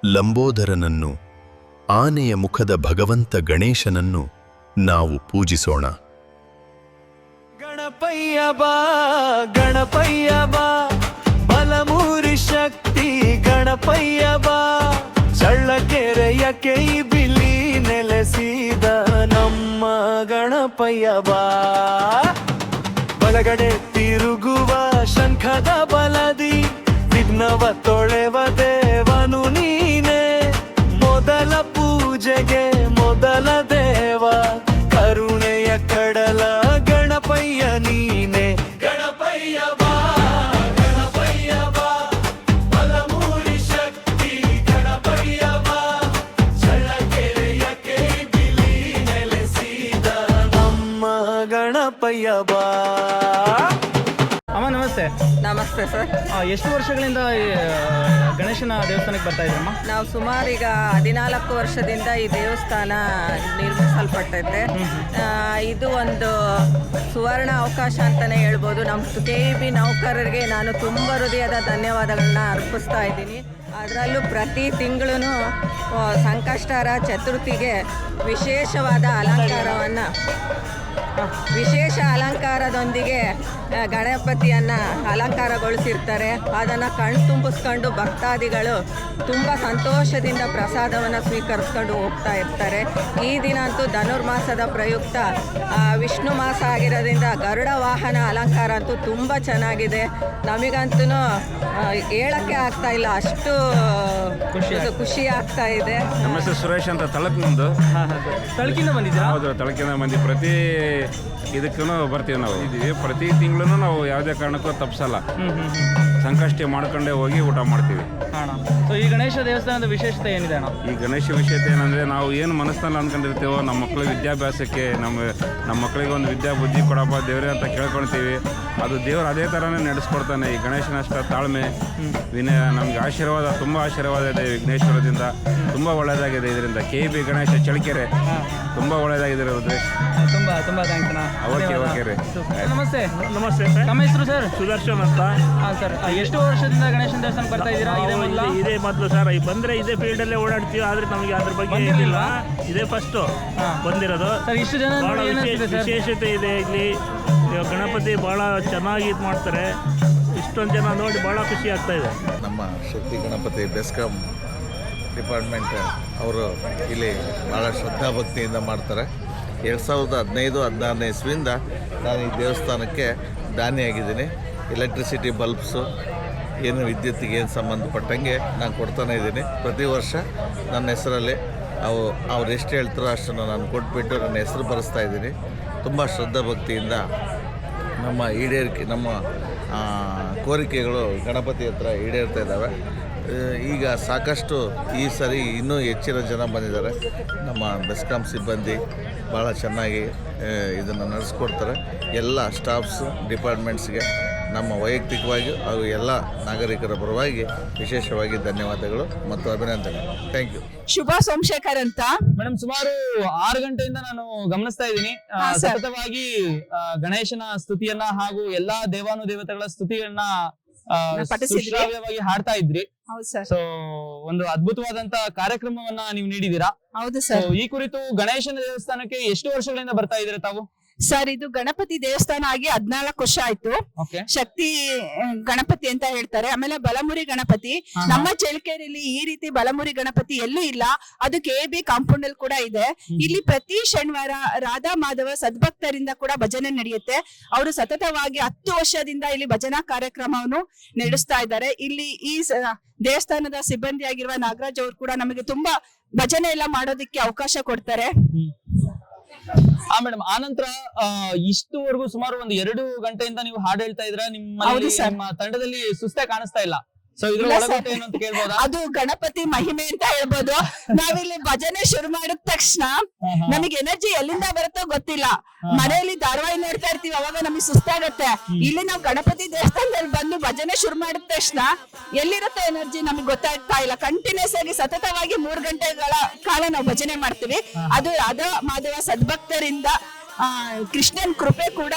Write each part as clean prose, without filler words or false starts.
ಲಂಬೋದರನನ್ನು, ಆನೆಯ ಮುಖದ ಭಗವಂತ ಗಣೇಶನನ್ನು ನಾವು ಪೂಜಿಸೋಣ. ಗಣಪಯ್ಯ ಬಾ ಗಣಪಯ್ಯ ಬಾ, ಬಲಮೂರಿ ಶಕ್ತಿ ಗಣಪಯ್ಯ ಬಾ, ಚಳ್ಳಕೆರೆಯ ಕೈ ಬಿಲಿ ನೆಲೆಸಿದ ನಮ್ಮ ಗಣಪಯ್ಯ ಬಾ. ಬಲಗಡೆ ತಿರುಗುವ ಶಂಖದ ಬಲದಿ ವಿಘ್ನವ ತೊಳೆವ ದೇವನು ನೀನೆ, ಮೊದಲ ಪೂಜೆಗೆ ಮೊದಲ ದೇವ, ಕರುಣೆಯ ಕಡಲ ಗಣಪಯ್ಯ ನೀನೆ. ಗಣಪಯ್ಯ ಬಾ ಗಣಪಯ್ಯ ಬಾ, ಬಲಮೂರಿ ಶಕ್ತಿ ಗಣಪಯ್ಯ ಬಾ, ಚಳ್ಳಕೆರೆಯ ಕೈ ಬಿಲಿ ನೆಲೆಸಿದ ನಮ್ಮ ಗಣಪಯ್ಯ ಬಾ. ಅಮ್ಮ ನಮಸ್ತೆ. ನಮಸ್ತೆ ಸರ್. ಎಷ್ಟು ವರ್ಷಗಳಿಂದ ಈ ಗಣೇಶನ ದೇವಸ್ಥಾನಕ್ಕೆ ಬರ್ತಾ ಇದ್ರಮ್ಮ? ನಾವು ಸುಮಾರು ಈಗ 14 ವರ್ಷದಿಂದ ಈ ದೇವಸ್ಥಾನ ನಿರ್ಮಿಸಲ್ಪಟ್ಟೈತೆ. ಇದು ಒಂದು ಸುವರ್ಣ ಅವಕಾಶ ಅಂತಲೇ ಹೇಳ್ಬೋದು. ನಮ್ಮ KEB ನೌಕರರಿಗೆ ನಾನು ತುಂಬ ಹೃದಯದ ಧನ್ಯವಾದಗಳನ್ನ ಅರ್ಪಿಸ್ತಾ ಇದ್ದೀನಿ. ಅದರಲ್ಲೂ ಪ್ರತಿ ತಿಂಗಳೂ ಸಂಕಷ್ಟಹರ ಚತುರ್ಥಿಗೆ ವಿಶೇಷವಾದ ವಿಶೇಷ ಅಲಂಕಾರದೊಂದಿಗೆ ಗಣಪತಿಯನ್ನು ಅಲಂಕಾರಗೊಳಿಸಿರ್ತಾರೆ. ಅದನ್ನು ಕಣ್ಣು ತುಂಬಿಸ್ಕೊಂಡು ಭಕ್ತಾದಿಗಳು ತುಂಬ ಸಂತೋಷದಿಂದ ಪ್ರಸಾದವನ್ನು ಸ್ವೀಕರಿಸ್ಕೊಂಡು ಹೋಗ್ತಾ ಇರ್ತಾರೆ. ಈ ದಿನ ಅಂತೂ ಧನುರ್ಮಾಸದ ಪ್ರಯುಕ್ತ ವಿಷ್ಣು ಮಾಸ ಆಗಿರೋದ್ರಿಂದ ಗರುಡ ವಾಹನ ಅಲಂಕಾರ ಅಂತೂ ತುಂಬ ಚೆನ್ನಾಗಿದೆ. ನಮಗಂತೂ ಹೇಳೋಕ್ಕೆ ಆಗ್ತಾ ಇಲ್ಲ, ಅಷ್ಟು ಖುಷಿ ಆಗ್ತಾ ಇದೆ. ನಮ್ಮ ಹೆಸರು ಸುರೇಶ್ ಅಂತ ತಳಕ್ ನಮ್ಮದು. ತಳಕಿಂದ ಬಂದಿದ್ದೀರಾ? ಹೌದು, ತಳಕಿಂದ ಬಂದು ಪ್ರತಿ ಇದಕ್ಕೂ ಬರ್ತೀವಿ. ನಾವು ಇದ್ದೀವಿ ಪ್ರತಿ ತಿಂಗಳು ನಾವು ಯಾವುದೇ ಕಾರಣಕ್ಕೂ ತಪ್ಪಿಸಲ್ಲ. ಸಂಕಷ್ಟಿ ಮಾಡ್ಕೊಂಡೇ ಹೋಗಿ ಊಟ ಮಾಡ್ತೀವಿ. ಸೊ ಈ ಗಣೇಶ ದೇವಸ್ಥಾನದ ವಿಶೇಷತೆ ಏನಿದೆ ಅಣ್ಣ? ಈ ಗಣೇಶ ವಿಷಯತೆ ಏನಂದರೆ, ನಾವು ಏನು ಮನಸ್ಸಿನಲ್ಲಿ ಅಂದ್ಕೊಂಡಿರ್ತೀವೋ ನಮ್ಮ ಮಕ್ಕಳಿಗೆ ವಿದ್ಯಾಭ್ಯಾಸಕ್ಕೆ ನಮ್ಮ ಮಕ್ಕಳಿಗೆ ಒಂದು ವಿದ್ಯಾ ಬುದ್ಧಿ ಕೊಡಪ್ಪ ದೇವರೇ ಅಂತ ಕೇಳ್ಕೊಳ್ತೀವಿ. ಅದು ದೇವರು ಅದೇ ಥರನೇ ನಡೆಸ್ಕೊಡ್ತಾನೆ. ಈ ಗಣೇಶನಷ್ಟ ತಾಳ್ಮೆ, ವಿನಯ, ನಮಗೆ ಆಶೀರ್ವಾದ, ತುಂಬ ಆಶೀರ್ವಾದ ಇದೆ ವಿಘ್ನೇಶ್ವರದಿಂದ. ತುಂಬ ಒಳ್ಳೆಯದಾಗಿದೆ. ಇದರಿಂದ KEB ಗಣೇಶ ಚಳ್ಳಕೆರೆ ತುಂಬ ಒಳ್ಳೆಯದಾಗಿದೆ. ತುಂಬ ತುಂಬ ಥ್ಯಾಂಕ್ಸ್ ಅಣ್ಣ. ಓಕೆ ರೀ. ನಮಸ್ತೆ. ನಮಸ್ತೆ ಸರ್. ನಮ್ಮ ಹೆಸರು ಸರ್? ಸುದರ್ಶನ್ ಅಂತ. ಹಾಂ ಸರ್. ಎಷ್ಟು ವರ್ಷದಿಂದ ಗಣೇಶನ ದೇವಸ್ಥಾನಕ್ಕೆ ಬರ್ತಾ ಇದ್ದೀರಾ? ಇದೇ ಮೊದಲು ಸರ್. ಬಂದರೆ ಇದೇ ಫೀಲ್ಡಲ್ಲೇ ಓಡಾಡ್ತೀವಿ, ಆದರೆ ನಮಗೆ ಅದ್ರ ಬಗ್ಗೆ ಏನಿಲ್ಲ. ಇದೇ ಫಸ್ಟು ಬಂದಿರೋದು ಸರ್. ಇಷ್ಟು ಜನ ಭಾಳ ವಿಶೇಷತೆ ಇದೆ ಇಲ್ಲಿ. ಗಣಪತಿ ಭಾಳ ಚೆನ್ನಾಗಿ ಇದು ಮಾಡ್ತಾರೆ. ಇಷ್ಟೊಂದು ಜನ ನೋಡಿ ಭಾಳ ಖುಷಿ ಆಗ್ತಾ ಇದೆ. ನಮ್ಮ ಶಕ್ತಿ ಗಣಪತಿ ಬೆಸ್ಕಾಂ ಡಿಪಾರ್ಟ್ಮೆಂಟ್ ಅವರು ಇಲ್ಲಿ ಭಾಳ ಶ್ರದ್ಧಾಭಕ್ತಿಯಿಂದ ಮಾಡ್ತಾರೆ. 2015-16ನೇ ಇಸ್ವಿಯಿಂದ ನಾನು ಈ ದೇವಸ್ಥಾನಕ್ಕೆ ದಾನಿಯಾಗಿದ್ದೀನಿ. ಎಲೆಕ್ಟ್ರಿಸಿಟಿ ಬಲ್ಬ್ಸು ಏನು ವಿದ್ಯುತ್ತಿಗೆ ಏನು ಸಂಬಂಧಪಟ್ಟಂಗೆ ನಾನು ಕೊಡ್ತಾನೆ ಇದ್ದೀನಿ. ಪ್ರತಿ ವರ್ಷ ನನ್ನ ಹೆಸರಲ್ಲಿ ಅವ್ರು ಎಷ್ಟು ಹೇಳ್ತಾರೋ ಅಷ್ಟನ್ನು ನಾನು ಕೊಟ್ಬಿಟ್ಟು ನನ್ನ ಹೆಸರು ಬರೆಸ್ತಾ ಇದ್ದೀನಿ. ತುಂಬ ಶ್ರದ್ಧಾಭಕ್ತಿಯಿಂದ ನಮ್ಮ ಕೋರಿಕೆಗಳು ಗಣಪತಿ ಹತ್ರ ಈಡೇರ್ತಾ ಇದ್ದಾವೆ. ಈಗ ಸಾಕಷ್ಟು ಈ ಸರಿ ಇನ್ನೂ ಹೆಚ್ಚಿನ ಜನ ಬಂದಿದ್ದಾರೆ. ನಮ್ಮ ಬೆಸ್ಕಾಂ ಸಿಬ್ಬಂದಿ ಭಾಳ ಚೆನ್ನಾಗಿ ಇದನ್ನು ನಡೆಸ್ಕೊಡ್ತಾರೆ. ಎಲ್ಲ ಸ್ಟಾಫ್ಸು ಡಿಪಾರ್ಟ್ಮೆಂಟ್ಸ್ಗೆ ನಮ್ಮ ವೈಯಕ್ತಿಕವಾಗಿ ಹಾಗೂ ಎಲ್ಲ ನಾಗರಿಕರ ಪರವಾಗಿ ವಿಶೇಷವಾಗಿ ಧನ್ಯವಾದಗಳು ಮತ್ತು ಅಭಿನಂದನೆ. Thank you. ಶುಭ ಸೋಮಶೇಖರ್ ಅಂತ. ಮೇಡಮ್, ಸುಮಾರು 6 ಗಂಟೆಯಿಂದ ನಾನು ಗಮನಿಸ್ತಾ ಇದ್ದೀನಿ. ಸತತವಾಗಿ ಗಣೇಶನ ಸ್ತುತಿಯನ್ನ ಹಾಗೂ ಎಲ್ಲಾ ದೇವಾನುದೇವತೆಗಳ ಸ್ತುತಿಯನ್ನ ಶ್ರಾವ್ಯವಾಗಿ ಹಾಡ್ತಾ ಇದ್ರಿ. ಸೊ ಒಂದು ಅದ್ಭುತವಾದಂತ ಕಾರ್ಯಕ್ರಮವನ್ನ ನೀವು ನೀಡಿದೀರಾ. ಹೌದು ಸರ್. ಈ ಕುರಿತು ಗಣೇಶನ ದೇವಸ್ಥಾನಕ್ಕೆ ಎಷ್ಟು ವರ್ಷಗಳಿಂದ ಬರ್ತಾ ಇದ್ದೀರಾ ತಾವು? ಸರ್, ಇದು ಗಣಪತಿ ದೇವಸ್ಥಾನ ಆಗಿ 14 ವರ್ಷ ಆಯ್ತು. ಶಕ್ತಿ ಗಣಪತಿ ಅಂತ ಹೇಳ್ತಾರೆ. ಆಮೇಲೆ ಬಲಮುರಿ ಗಣಪತಿ ನಮ್ಮ ಚಳ್ಳಕೆರೆಯಲ್ಲಿ ಈ ರೀತಿ ಬಲಮುರಿ ಗಣಪತಿ ಎಲ್ಲೂ ಇಲ್ಲ. ಅದು KEB ಕಾಂಪೌಂಡ್ ಅಲ್ಲಿ ಕೂಡ ಇದೆ. ಇಲ್ಲಿ ಪ್ರತಿ ಶನಿವಾರ ರಾಧಾ ಮಾಧವ ಸದ್ಭಕ್ತರಿಂದ ಕೂಡ ಭಜನೆ ನಡೆಯುತ್ತೆ. ಅವರು ಸತತವಾಗಿ 10 ವರ್ಷದಿಂದ ಇಲ್ಲಿ ಭಜನಾ ಕಾರ್ಯಕ್ರಮವನ್ನು ನಡೆಸ್ತಾ ಇದ್ದಾರೆ. ಇಲ್ಲಿ ಈ ದೇವಸ್ಥಾನದ ಸಿಬ್ಬಂದಿ ಆಗಿರುವ ನಾಗರಾಜ್ ಅವರು ಕೂಡ ನಮಗೆ ತುಂಬಾ ಭಜನೆ ಎಲ್ಲ ಮಾಡೋದಕ್ಕೆ ಅವಕಾಶ ಕೊಡ್ತಾರೆ. ಮೇಡಮ್, ಆನಂತರ ಇಷ್ಟುವರೆಗೂ ಸುಮಾರು ಒಂದು 2 ಗಂಟೆಯಿಂದ ನೀವು ಹಾಡು ಹೇಳ್ತಾ ಇದ್ರ. ನಿಮ್ಮ ತಂಡದಲ್ಲಿ ಸುಸ್ತೆ ಕಾಣಿಸ್ತಾ ಇಲ್ಲ. ಅದು ಗಣಪತಿ ಮಹಿಮೆ ಅಂತ ಹೇಳ್ಬೋದು. ನಾವಿಲ್ಲಿ ಭಜನೆ ಶುರು ಮಾಡಿದ ತಕ್ಷಣ ನಮಗೆ ಎನರ್ಜಿ ಎಲ್ಲಿಂದ ಬರುತ್ತೋ ಗೊತ್ತಿಲ್ಲ. ಮನೆಯಲ್ಲಿ ಧಾರಾವಾಹಿ ನೋಡ್ತಾ ಇರ್ತೀವಿ, ಅವಾಗ ನಮಗೆ ಸುಸ್ತಾಗತ್ತೆ. ಇಲ್ಲಿ ನಾವು ಗಣಪತಿ ದೇವಸ್ಥಾನದಲ್ಲಿ ಬಂದು ಭಜನೆ ಶುರು ಮಾಡಿದ ತಕ್ಷಣ ಎಲ್ಲಿರುತ್ತೆ ಎನರ್ಜಿ ನಮಗೆ ಗೊತ್ತಾಗ್ತಾ ಇಲ್ಲ. ಕಂಟಿನ್ಯೂಸ್ ಆಗಿ ಸತತವಾಗಿ 3 ಗಂಟೆಗಳ ಕಾಲ ನಾವು ಭಜನೆ ಮಾಡ್ತೀವಿ. ಅದು ರಾಧಾ ಮಾಧವ ಸದ್ಭಕ್ತರಿಂದ ಕೃಷ್ಣನ್ ಕೃಪೆ ಕೂಡ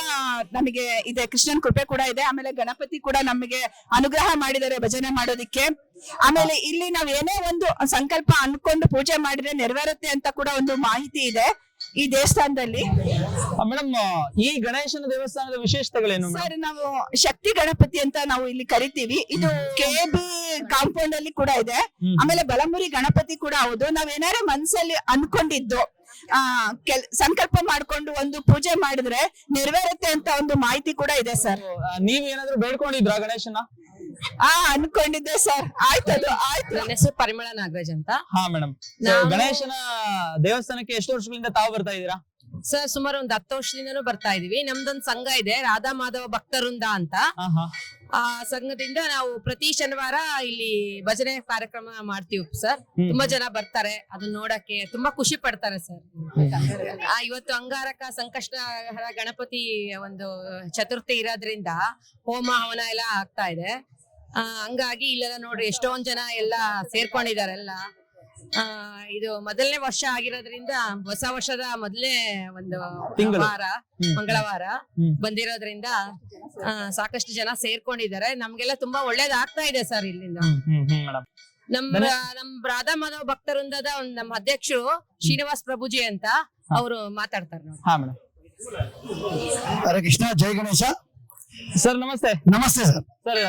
ನಮಗೆ ಇದೆ, ಕೃಷ್ಣನ್ ಕೃಪೆ ಕೂಡ ಇದೆ. ಆಮೇಲೆ ಗಣಪತಿ ಕೂಡ ನಮಗೆ ಅನುಗ್ರಹ ಮಾಡಿದ್ದಾರೆ ಭಜನೆ ಮಾಡೋದಿಕ್ಕೆ. ಆಮೇಲೆ ಇಲ್ಲಿ ನಾವ್ ಏನೇ ಒಂದು ಸಂಕಲ್ಪ ಅನ್ಕೊಂಡು ಪೂಜೆ ಮಾಡಿದ್ರೆ ನೆರವೇರುತ್ತೆ ಅಂತ ಕೂಡ ಒಂದು ಮಾಹಿತಿ ಇದೆ ಈ ದೇವಸ್ಥಾನದಲ್ಲಿ. ಮೇಡಮ್, ಈ ಗಣೇಶನ ದೇವಸ್ಥಾನದ ವಿಶೇಷತೆಗಳೇನು? ಸರ್, ನಾವು ಶಕ್ತಿ ಗಣಪತಿ ಅಂತ ನಾವು ಇಲ್ಲಿ ಕರಿತೀವಿ. ಇದು KB ಕಾಂಪೌಂಡ್ ಅಲ್ಲಿ ಕೂಡ ಇದೆ. ಆಮೇಲೆ ಬಲಮುರಿ ಗಣಪತಿ ಕೂಡ ಹೌದು. ನಾವೇನಾದ್ರು ಮನ್ಸಲ್ಲಿ ಅನ್ಕೊಂಡಿದ್ದು ಸಂಕಲ್ಪ ಮಾಡ್ಕೊಂಡು ಒಂದು ಪೂಜೆ ಮಾಡಿದ್ರೆ ನೆರವೇರುತ್ತೆ ಅಂತ ಒಂದು ಮಾಹಿತಿ ಕೂಡ ಇದೆ ಸರ್. ನೀವ್ ಏನಾದ್ರು ಬೇಡ್ಕೊಂಡಿದ್ರಾ ಗಣೇಶನ? ಅನ್ಕೊಂಡಿದ್ದೆ ಸರ್. ಆಯ್ತದು ಆಯ್ತು. ನನ್ನ ಹೆಸರು ಪರಿಮಳ ನಾಗರಾಜ್ ಅಂತ. ಹಾ ಮೇಡಮ್, ಗಣೇಶನ ದೇವಸ್ಥಾನಕ್ಕೆ ಎಷ್ಟು ವರ್ಷಗಳಿಂದ ತಾವು ಬರ್ತಾ ಇದೀರಾ? ಸರ್, ಸುಮಾರು ಒಂದು 10 ವರ್ಷದಿಂದನೂ ಬರ್ತಾ ಇದೀವಿ. ನಮ್ದೊಂದು ಸಂಘ ಇದೆ, ರಾಧಾ ಮಾಧವ ಭಕ್ತವೃಂದ ಅಂತ. ಆ ಸಂಘದಿಂದ ನಾವು ಪ್ರತಿ ಶನಿವಾರ ಇಲ್ಲಿ ಭಜನೆ ಕಾರ್ಯಕ್ರಮ ಮಾಡ್ತೀವಿ ಸರ್. ತುಂಬಾ ಜನ ಬರ್ತಾರೆ ಅದನ್ನ ನೋಡಕ್ಕೆ, ತುಂಬಾ ಖುಷಿ ಪಡ್ತಾರೆ ಸರ್. ಇವತ್ತು ಅಂಗಾರಕ ಸಂಕಷ್ಟಹರ ಗಣಪತಿ ಒಂದು ಚತುರ್ಥಿ ಇರೋದ್ರಿಂದ ಹೋಮ ಹವನ ಎಲ್ಲ ಆಗ್ತಾ ಇದೆ. ಹಂಗಾಗಿ ಇಲ್ಲೆಲ್ಲ ನೋಡ್ರಿ ಎಷ್ಟೊಂದ್ ಜನ ಎಲ್ಲ ಸೇರ್ಕೊಂಡಿದ್ದಾರೆ ಎಲ್ಲ. ಇದು ಮೊದಲನೇ ವರ್ಷ ಆಗಿರೋದ್ರಿಂದ ಹೊಸ ವರ್ಷದ ಮೊದಲನೇ ಒಂದು ವಾರ ಮಂಗಳವಾರ ಬಂದಿರೋದ್ರಿಂದ ಸಾಕಷ್ಟು ಜನ ಸೇರ್ಕೊಂಡಿದ್ದಾರೆ. ನಮ್ಗೆಲ್ಲ ತುಂಬಾ ಒಳ್ಳೇದಾಗ್ತಾ ಇದೆ ಸರ್ ಇಲ್ಲಿಂದ. ನಮ್ ರಾಧಾ ಮಾಧವ ಭಕ್ತವೃಂದದ ನಮ್ಮ ಅಧ್ಯಕ್ಷರು ಶ್ರೀನಿವಾಸ್ ಪ್ರಭುಜಿ ಅಂತ ಅವರು ಮಾತಾಡ್ತಾರೆ ನೋಡಿ. ಹರೇ ಕೃಷ್ಣ, ಜೈ ಗಣೇಶ. ಸರ್ ನಮಸ್ತೆ. ನಮಸ್ತೆ ಸರ್. ಸರ್,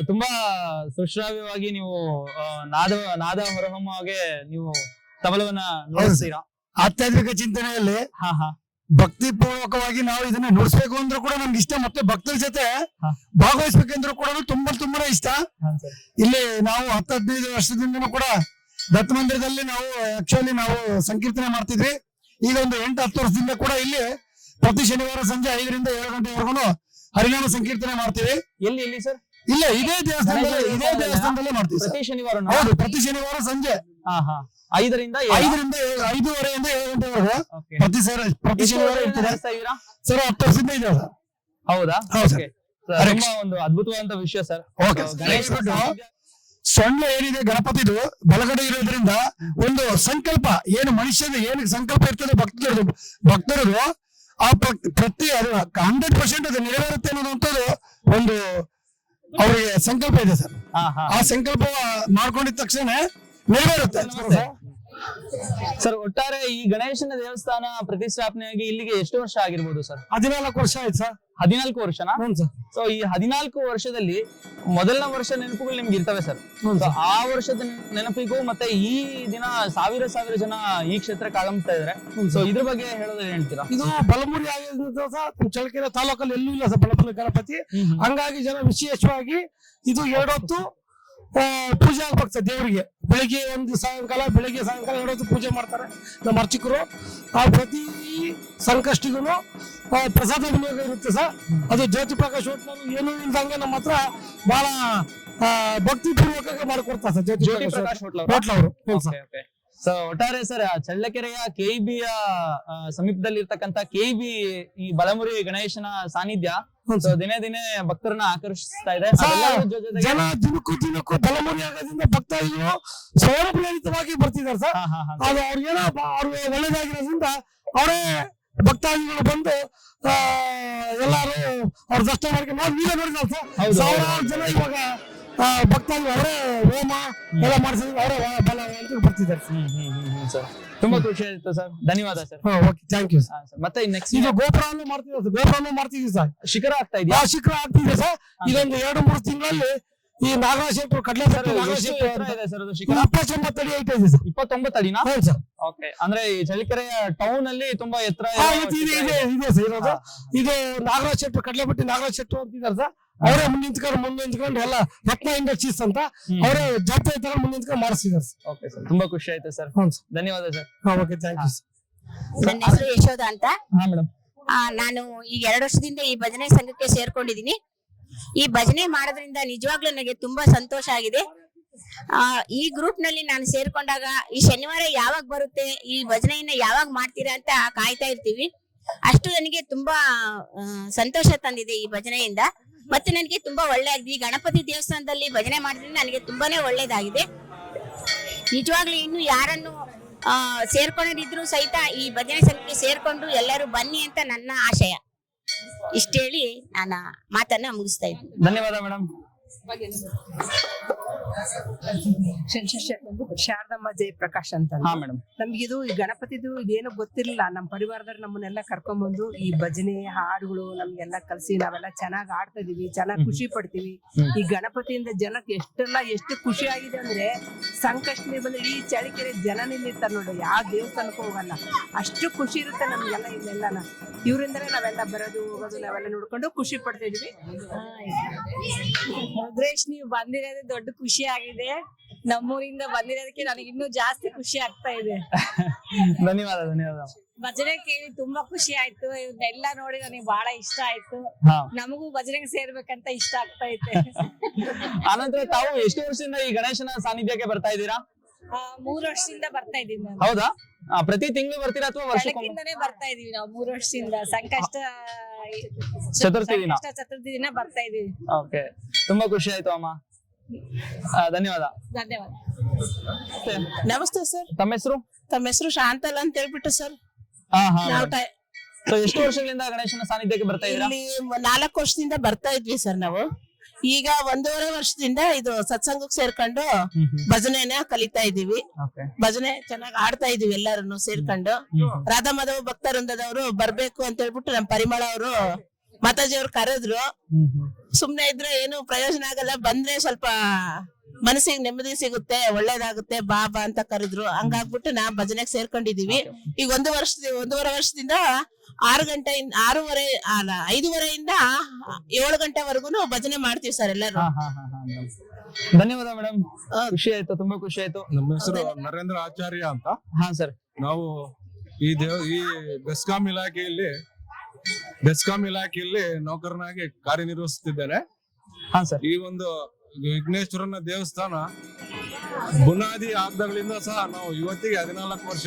ತುಂಬಾ ಸುಶ್ರಾವ್ಯವಾಗಿ ನೀವು ನಾದ ಹೊರಹೊಮ್ಮುವಾಗೆ ನೀವು ತಬಲವನ್ನ ನುಡಿಸ್ತೀರಾ. ಆಧ್ಯಾತ್ಮಿಕ ಚಿಂತನೆಯಲ್ಲಿ ಭಕ್ತಿ ಪೂರ್ವಕವಾಗಿ ನಾವು ಇದನ್ನ ನುಡಿಸ್ಬೇಕು ಅಂದ್ರೂ ಕೂಡ ನಮ್ಗೆ ಇಷ್ಟ, ಮತ್ತೆ ಭಕ್ತರ ಜೊತೆ ಭಾಗವಹಿಸ್ಬೇಕಂದ್ರೂ ಕೂಡ ತುಂಬಾ ಇಷ್ಟ. ಇಲ್ಲಿ ನಾವು 10-15 ವರ್ಷದಿಂದನೂ ಕೂಡ ದತ್ತ ಮಂದಿರದಲ್ಲಿ ನಾವು ಆಕ್ಚುಲಿ ನಾವು ಸಂಕೀರ್ತನೆ ಮಾಡ್ತಿದ್ವಿ. ಈಗ ಒಂದು 8-10 ವರ್ಷದಿಂದ ಕೂಡ ಇಲ್ಲಿ ಪ್ರತಿ ಶನಿವಾರ ಸಂಜೆ 5ರಿಂದ 7 ಗಂಟೆವರೆಗೂ ಹರಿನಾಮ ಸಂಕೀರ್ತನೆ ಮಾಡ್ತೀವಿ. ಎಲ್ಲಿ ಸರ್? ಇಲ್ಲ, ಇದೇ ದೇವಸ್ಥಾನದಲ್ಲೇ ಮಾಡ್ತೀವಿ ಪ್ರತಿ ಶನಿವಾರ. ಹೌದು, ಪ್ರತಿ ಶನಿವಾರ ಸಂಜೆ 5ರಿಂದ 5:30ಯಿಂದ 7 ಗಂಟೆವರೆಗೂ ಪ್ರತಿ ಶನಿವಾರ ಇರ್ತೀರಾ ಸರ್. 10 ವರ್ಷದಿಂದ ಇದೆ ಸರ್. ಹೌದಾ? ತುಂಬಾ ಒಂದು ಅದ್ಭುತವಾದಂತ ವಿಷಯ ಸರ್. ಸೊಂಡ್ಲ ಏನಿದೆ ಗಣಪತಿದು ಬಲಗಡೆ ಇರೋದ್ರಿಂದ ಒಂದು ಸಂಕಲ್ಪ ಏನು ಮನುಷ್ಯದ ಏನು ಸಂಕಲ್ಪ ಇರ್ತದೆ ಭಕ್ತರದು ಆ ಪ್ರತಿ 100% ಅದು ನೆರವೇರುತ್ತೆ ಅನ್ನೋದಂತದ್ದು ಒಂದು ಅವರಿಗೆ ಸಂಕಲ್ಪ ಇದೆ ಸರ್. ಆ ಸಂಕಲ್ಪ ಮಾಡ್ಕೊಂಡಿದ ತಕ್ಷಣ ನೆರವೇರುತ್ತೆ ಸರ್. ಒಟ್ಟಾರೆ ಈ ಗಣೇಶನ ದೇವಸ್ಥಾನ ಪ್ರತಿಷ್ಠಾಪನೆಯಾಗಿ ಇಲ್ಲಿಗೆ ಎಷ್ಟು ವರ್ಷ ಆಗಿರ್ಬೋದು ಸರ್? 14 ವರ್ಷ ಆಯ್ತು ಸರ್. 14 ವರ್ಷನಾ? ಸೊ ಈ 14 ವರ್ಷದಲ್ಲಿ ಮೊದಲನೇ ವರ್ಷ ನೆನಪುಗಳು ನಿಮ್ಗೆ ಇರ್ತವೆ ಸರ್. ಆ ವರ್ಷದ ನೆನಪಿಗೂ ಮತ್ತೆ ಈ ದಿನ ಸಾವಿರ ಜನ ಈ ಕ್ಷೇತ್ರಕ್ಕೆ ಆಗಮಿಸ್ತಾ ಇದಾರೆ. ಸೊ ಇದ್ರ ಬಗ್ಗೆ ಹೇಳೋದು ಹೇಳ್ತೀರಾ? ಇದು ಬಲಮುರಿ ಆಗಿರೋದು ಸರ್. ಚಳ್ಳಕೆರೆ ತಾಲೂಕಲ್ಲಿ ಎಲ್ಲೂ ಇಲ್ಲ ಸರ್ ಬಲಮುರಿ ಗಣಪತಿ. ಹಂಗಾಗಿ ಜನ ವಿಶೇಷವಾಗಿ ಇದು 2 ಹೊತ್ತು ಪೂಜೆ ಆಗ್ಬೇಕು ಸರ್ ದೇವರಿಗೆ. ಬೆಳಿಗ್ಗೆ ಒಂದು ಸಾಯಂಕಾಲ 2 ಹೊತ್ತು ಪೂಜೆ ಮಾಡ್ತಾರೆ ನಮ್ಮ ಅರ್ಚಕರು. ಆ ಪ್ರತಿ ಸಂಕಷ್ಟಿಗೂ ಪ್ರಸಾದ ವಿನಿಯೋಗ ಇರುತ್ತೆ ಸರ್. ಅದು ಜ್ಯೋತಿ ಪ್ರಕಾಶ್ ಹೋಟ್ಲಲ್ಲಿ ಏನು ಇಲ್ದಂಗೆ ನಮ್ಮ ಹತ್ರ ಬಹಳ ಭಕ್ತಿ ಪೂರ್ವಕ ಮಾಡಿಕೊಡ್ತಾರೆ ಸರ್ ಜ್ಯೋತಿ ಪ್ರಕಾಶ್ ಹೋಟ್ಲ್ ಅವರು. ಸೊ ಒಟ್ಟಾರೆ ಸರ್, ಚಳ್ಳಕೆರೆಯ KEB ಸಮೀಪದಲ್ಲಿ ಇರ್ತಕ್ಕಂತ KEB ಈ ಬಲಮುರಿ ಗಣೇಶನ ಸಾನ್ನಿಧ್ಯ ದಿನೇ ದಿನೇ ಭಕ್ತರನ್ನ ಆಕರ್ಷಿಸ್ತಾ ಇದೆ. ಜನ ದಿನಕ್ಕೂ ಬಲಮುರಿ ಆಗೋದ್ರಿಂದ ಭಕ್ತಾದಿಗಳು ಸ್ವಯಂ ಪ್ರೇರಿತವಾಗಿ ಬರ್ತಿದ್ದಾರೆ ಸರ್. ಅದು ಅವ್ರಿಗೇನೋ ಅವ್ರಿಗೆ ಒಳ್ಳೇದಾಗಿರೋದ್ರಿಂದ ಅವರೇ ಭಕ್ತಾದಿಗಳು ಬಂದು ಎಲ್ಲಾರು ಅವ್ರ ದರ್ಶನ ಮಾಡ್ಕೊಂಡು ನೀವೇ ನೋಡಿದ ಸರ್. ಸಾವಿರಾರು ಜನ ಇವಾಗ ಭಕ್ತಾದಿಗಳು ಅವರೇ ಹೋಮ ಎಲ್ಲ ಮಾಡಿಸಿದ್ರೆ ಅವರೇ ಬಲ ಬರ್ತಿದ್ದಾರೆ ಸರ್. ತುಂಬಾ ಖುಷಿ ಆಯ್ತು ಸರ್. ಧನ್ಯವಾದ sir. Okay, thank you sir. ಮತ್ತೆ ನೆಕ್ಸ್ಟ್ ಇದು ಗೋಪುರವನ್ನು ಮಾಡ್ತಿದ್ದೀವಿ ಸರ್. ಶಿಖರ ಆಗ್ತಾ ಇದೆಯಾ? ಶಿಖರ ಆಗ್ತಿದೆ ಸರ್. ಇದೊಂದು 2-3 ತಿಂಗಳಲ್ಲಿ ಈ ನಾಗರಾಜ್ ಶೆಟ್ರು ಕಡ್ಲೆ ಸರ್, ಅದು ಶಿಖರ 29 ಅಡಿ ಐತೆ ಇದೆ ಸರ್. 29 ಅಡಿನಾ? ಹೌದು ಸರ್. ಓಕೆ, ಅಂದ್ರೆ ಈ ಚಳ್ಳಕೆರೆಯ ಟೌನ್ ಅಲ್ಲಿ ತುಂಬಾ ಎತ್ತರ ಇದೆ ಸರ್ ಇರೋದು. ಇದು ನಾಗರಾಜ್ ಶೆಟ್ರು ಕಡ್ಲೆಪಟ್ಟಿ ನಾಗರಾಜ್ ಶೆಟ್ರು ಅಂತಿದ್ದಾರೆ ಸರ್. ಅವರೇ ಮುಂದೆ ನಿಂತ್ಕೊಂಡು ಎಲ್ಲ ರತ್ನ ಇಂಡಸ್ಟ್ರೀಸ್ ಅಂತ ಅವರೇ ಜವಾಬ್ದಾರಿ ತಗೊಂಡು ಮುಂದೆ ನಿಂತ್ಕೊಂಡು ಮಾಡಿಸ್ತಿದ್ದಾರೆ ಸರ್. ಓಕೆ ಸರ್, ತುಂಬಾ ಖುಷಿ ಆಯ್ತು ಸರ್. ಧನ್ಯವಾದ sir. Okay, thank you sir. ನನ್ನ ಹೆಸರು ಯಶೋಧ ಅಂತ. ಹಾ ಮೇಡಮ್. ನಾನು ಈಗ 2 ವರ್ಷದಿಂದ ಈ ಭಜನೆ ಸಂಘಕ್ಕೆ ಸೇರ್ಕೊಂಡಿದ್ದೀನಿ. ಈ ಭಜನೆ ಮಾಡೋದ್ರಿಂದ ನಿಜವಾಗ್ಲೂ ನನಗೆ ತುಂಬಾ ಸಂತೋಷ ಆಗಿದೆ. ಈ ಗ್ರೂಪ್ ನಲ್ಲಿ ನಾನು ಸೇರ್ಕೊಂಡಾಗ ಈ ಶನಿವಾರ ಯಾವಾಗ ಬರುತ್ತೆ, ಈ ಭಜನೆಯನ್ನ ಯಾವಾಗ ಮಾಡ್ತೀರಾ ಅಂತ ಕಾಯ್ತಾ ಇರ್ತೀವಿ. ಅಷ್ಟು ನನಗೆ ತುಂಬಾ ಸಂತೋಷ ತಂದಿದೆ ಈ ಭಜನೆಯಿಂದ. ಮತ್ತೆ ನನಗೆ ತುಂಬಾ ಒಳ್ಳೆ ಆಗಿದೆ. ಈ ಗಣಪತಿ ದೇವಸ್ಥಾನದಲ್ಲಿ ಭಜನೆ ಮಾಡಿದ್ರೆ ನನಗೆ ತುಂಬಾನೇ ಒಳ್ಳೇದಾಗಿದೆ. ನಿಜವಾಗ್ಲೂ ಇನ್ನು ಯಾರನ್ನು ಸೇರ್ಕೊಂಡಿದ್ರು ಸಹಿತ ಈ ಭಜನೆ ಸಂಘಕ್ಕೆ ಸೇರ್ಕೊಂಡು ಎಲ್ಲರೂ ಬನ್ನಿ ಅಂತ ನನ್ನ ಆಶಯ. ಇಷ್ಟೇಳಿ ನಾನು ಮಾತನ್ನ ಮುಗಿಸ್ತಾ ಇದ್ದೀನಿ. ಧನ್ಯವಾದ ಮೇಡಮ್. ಶಾರದಮ್ಮ ಜಯಪ್ರಕಾಶ್ ಅಂತ. ಹಾ ಮೇಡಮ್. ನಮ್ಗಿದು ಈ ಗಣಪತಿದು ಇದೇನು ಗೊತ್ತಿರ್ಲಿಲ್ಲ. ನಮ್ಮ ಪರಿವಾರದವ್ರು ನಮ್ಮನ್ನೆಲ್ಲ ಕರ್ಕೊಂಡ್ಬಂದು ಈ ಭಜನೆ ಹಾಡುಗಳು ನಮ್ಗೆಲ್ಲ ಕಲ್ಸಿ ನಾವೆಲ್ಲ ಚೆನ್ನಾಗಿ ಆಡ್ತಾ ಇದೀವಿ, ಚೆನ್ನಾಗಿ ಖುಷಿ ಪಡ್ತೀವಿ. ಈ ಗಣಪತಿಯಿಂದ ಜನಕ್ಕೆ ಎಷ್ಟು ಖುಷಿ ಆಗಿದೆ ಅಂದ್ರೆ ಸಂಕಷ್ಟಮಿ ಬಂದ್ರೆ ಈ ಚಳಿಕೆರೆ ಜನ ನಿಲ್ಲಿರ್ತಾರೆ ನೋಡಿ, ಯಾವ ದೇವಸ್ಥಾನಕ್ಕೂ ಹೋಗಲ್ಲ, ಅಷ್ಟು ಖುಷಿ ಇರುತ್ತೆ ನಮ್ಗೆಲ್ಲ. ಇಲ್ಲೆಲ್ಲ ಇವರಿಂದಲೇ ನಾವೆಲ್ಲ ಬರೋದು ಹೋಗೋದು ನಾವೆಲ್ಲ ನೋಡ್ಕೊಂಡು ಖುಷಿ ಪಡ್ತಾ ಇದೀವಿ. ರುದ್ರೇಶ್, ನೀವು ಬಂದಿರೋದೇ ದೊಡ್ಡ ಖುಷಿ ಆಗಿದೆ. ನಮ್ಮೂರಿಂದ ಬಂದಿರೋದಕ್ಕೆ ನನಗೆ ಇನ್ನೂ ಜಾಸ್ತಿ ಖುಷಿ ಆಗ್ತಾ ಇದೆ. ಧನ್ಯವಾದ ಧನ್ಯವಾದ. ಭಜನೆ ಕೇಳಿ ತುಂಬಾ ಖುಷಿ ಆಯ್ತು. ಇವನ್ನೆಲ್ಲ ನೋಡಿ ನನಗೆ ಬಹಳ ಇಷ್ಟ ಆಯ್ತು. ನಮಗೂ ಭಜನೆಗೆ ಸೇರ್ಬೇಕಂತ ಇಷ್ಟ ಆಗ್ತಾ ಐತೆ. ಆನಂತರ ತಾವು ಎಷ್ಟು ವರ್ಷದಿಂದ ಈ ಗಣೇಶನ ಸಾನ್ನಿಧ್ಯಕ್ಕೆ ಬರ್ತಾ ಇದ್ದೀರಾ? 3 ವರ್ಷದಿಂದ ಬರ್ತಾ ಇದೀವಿ ನಾನು. ಹೌದಾ? ಪ್ರತಿ ತಿಂಗಳು ಬರ್ತೀರಾ ಅಥವಾ ವರ್ಷಕ್ಕಿಂತನೇ ಬರ್ತಾ ಇದೀವಿ ನಾವು 3 ವರ್ಷದಿಂದ. ಸಂಕಷ್ಟ ಚತುರ್ಥಿ ದಿನ ಬರ್ತಾ ಇದೀವಿ. ಓಕೆ, ತುಂಬಾ ಖುಷಿ ಆಯ್ತು ಅಮ್ಮ. ಧನ್ಯವಾದ. ಧನ್ಯವಾದ. ನಮಸ್ತೆ ಸರ್. ತಮ್ಮ ಹೆಸರು? ತಮ್ಮ ಹೆಸರು ಶಾಂತಲ್ ಅಂತ ಹೇಳ್ಬಿಟ್ಟು ಸರ್. ಎಷ್ಟು ವರ್ಷಗಳಿಂದ ಗಣೇಶನ ಸಾನ್ನಿಧ್ಯಕ್ಕೆ ಬರ್ತಾ ಇದ್ದೀರಾ? ಇಲ್ಲಿ 4 ವರ್ಷದಿಂದ ಬರ್ತಾ ಇದ್ವಿ ಸರ್ ನಾವು. ಈಗ 1.5 ವರ್ಷದಿಂದ ಇದು ಸತ್ಸಂಗಕ್ಕೆ ಸೇರ್ಕೊಂಡು ಭಜನೆನ ಕಲಿತಾ ಇದೀವಿ. ಭಜನೆ ಚೆನ್ನಾಗಿ ಆಡ್ತಾ ಇದೀವಿ ಎಲ್ಲಾರನ್ನು ಸೇರ್ಕೊಂಡು. ರಾಧಾ ಮಾಧವ ಭಕ್ತ ವೃಂದದವರು ಬರ್ಬೇಕು ಅಂತ ಹೇಳ್ಬಿಟ್ಟು ನಮ್ಮ ಪರಿಮಳ ಅವರು ಮಾತಾಜಿ ಅವ್ರು ಕರೆದ್ರು. ಸುಮ್ನೆ ಇದ್ರೆ ಏನು ಪ್ರಯೋಜನ ಆಗಲ್ಲ, ಬಂದ್ರೆ ಸ್ವಲ್ಪ ಮನಸ್ಸಿಗೆ ನೆಮ್ಮದಿ ಸಿಗುತ್ತೆ, ಒಳ್ಳೇದಾಗುತ್ತೆ, ಬಾ ಬಾ ಅಂತ ಕರೆದ್ರು. ಹಂಗಾಗ್ಬಿಟ್ಟು ನಾ ಭಜನೆಗೆ ಸೇರ್ಕೊಂಡಿದೀವಿ. ಈಗ 1.5 ವರ್ಷದಿಂದ 5:30ಇಂದ 7 ಗಂಟೆವರೆಗೂ ಭಜನೆ ಮಾಡ್ತೀವಿ ಸರ್ ಎಲ್ಲರೂ. ಧನ್ಯವಾದ ಮೇಡಮ್, ಖುಷಿ ಆಯ್ತು, ತುಂಬಾ ಖುಷಿ ಆಯ್ತು. ನಮ್ಮ ಹೆಸರು ನರೇಂದ್ರ ಆಚಾರ್ಯ ಅಂತ. ಹಾ ಸರ್. ನಾವು ಈ ಬೆಸ್ಕಾಂ ಇಲಾಖೆಯಲ್ಲಿ ನೌಕರನಾಗಿ ಕಾರ್ಯನಿರ್ವಹಿಸುತ್ತಿದ್ದೇನೆ. ಹಾ ಸರ್. ಈ ಒಂದು ವಿಘ್ನೇಶ್ವರನ ದೇವಸ್ಥಾನ ಬುನಾದಿ ಆಗದಾಗ್ಲಿಂದ ಸಹ ನಾವು ಇವತ್ತಿಗೆ 14 ವರ್ಷ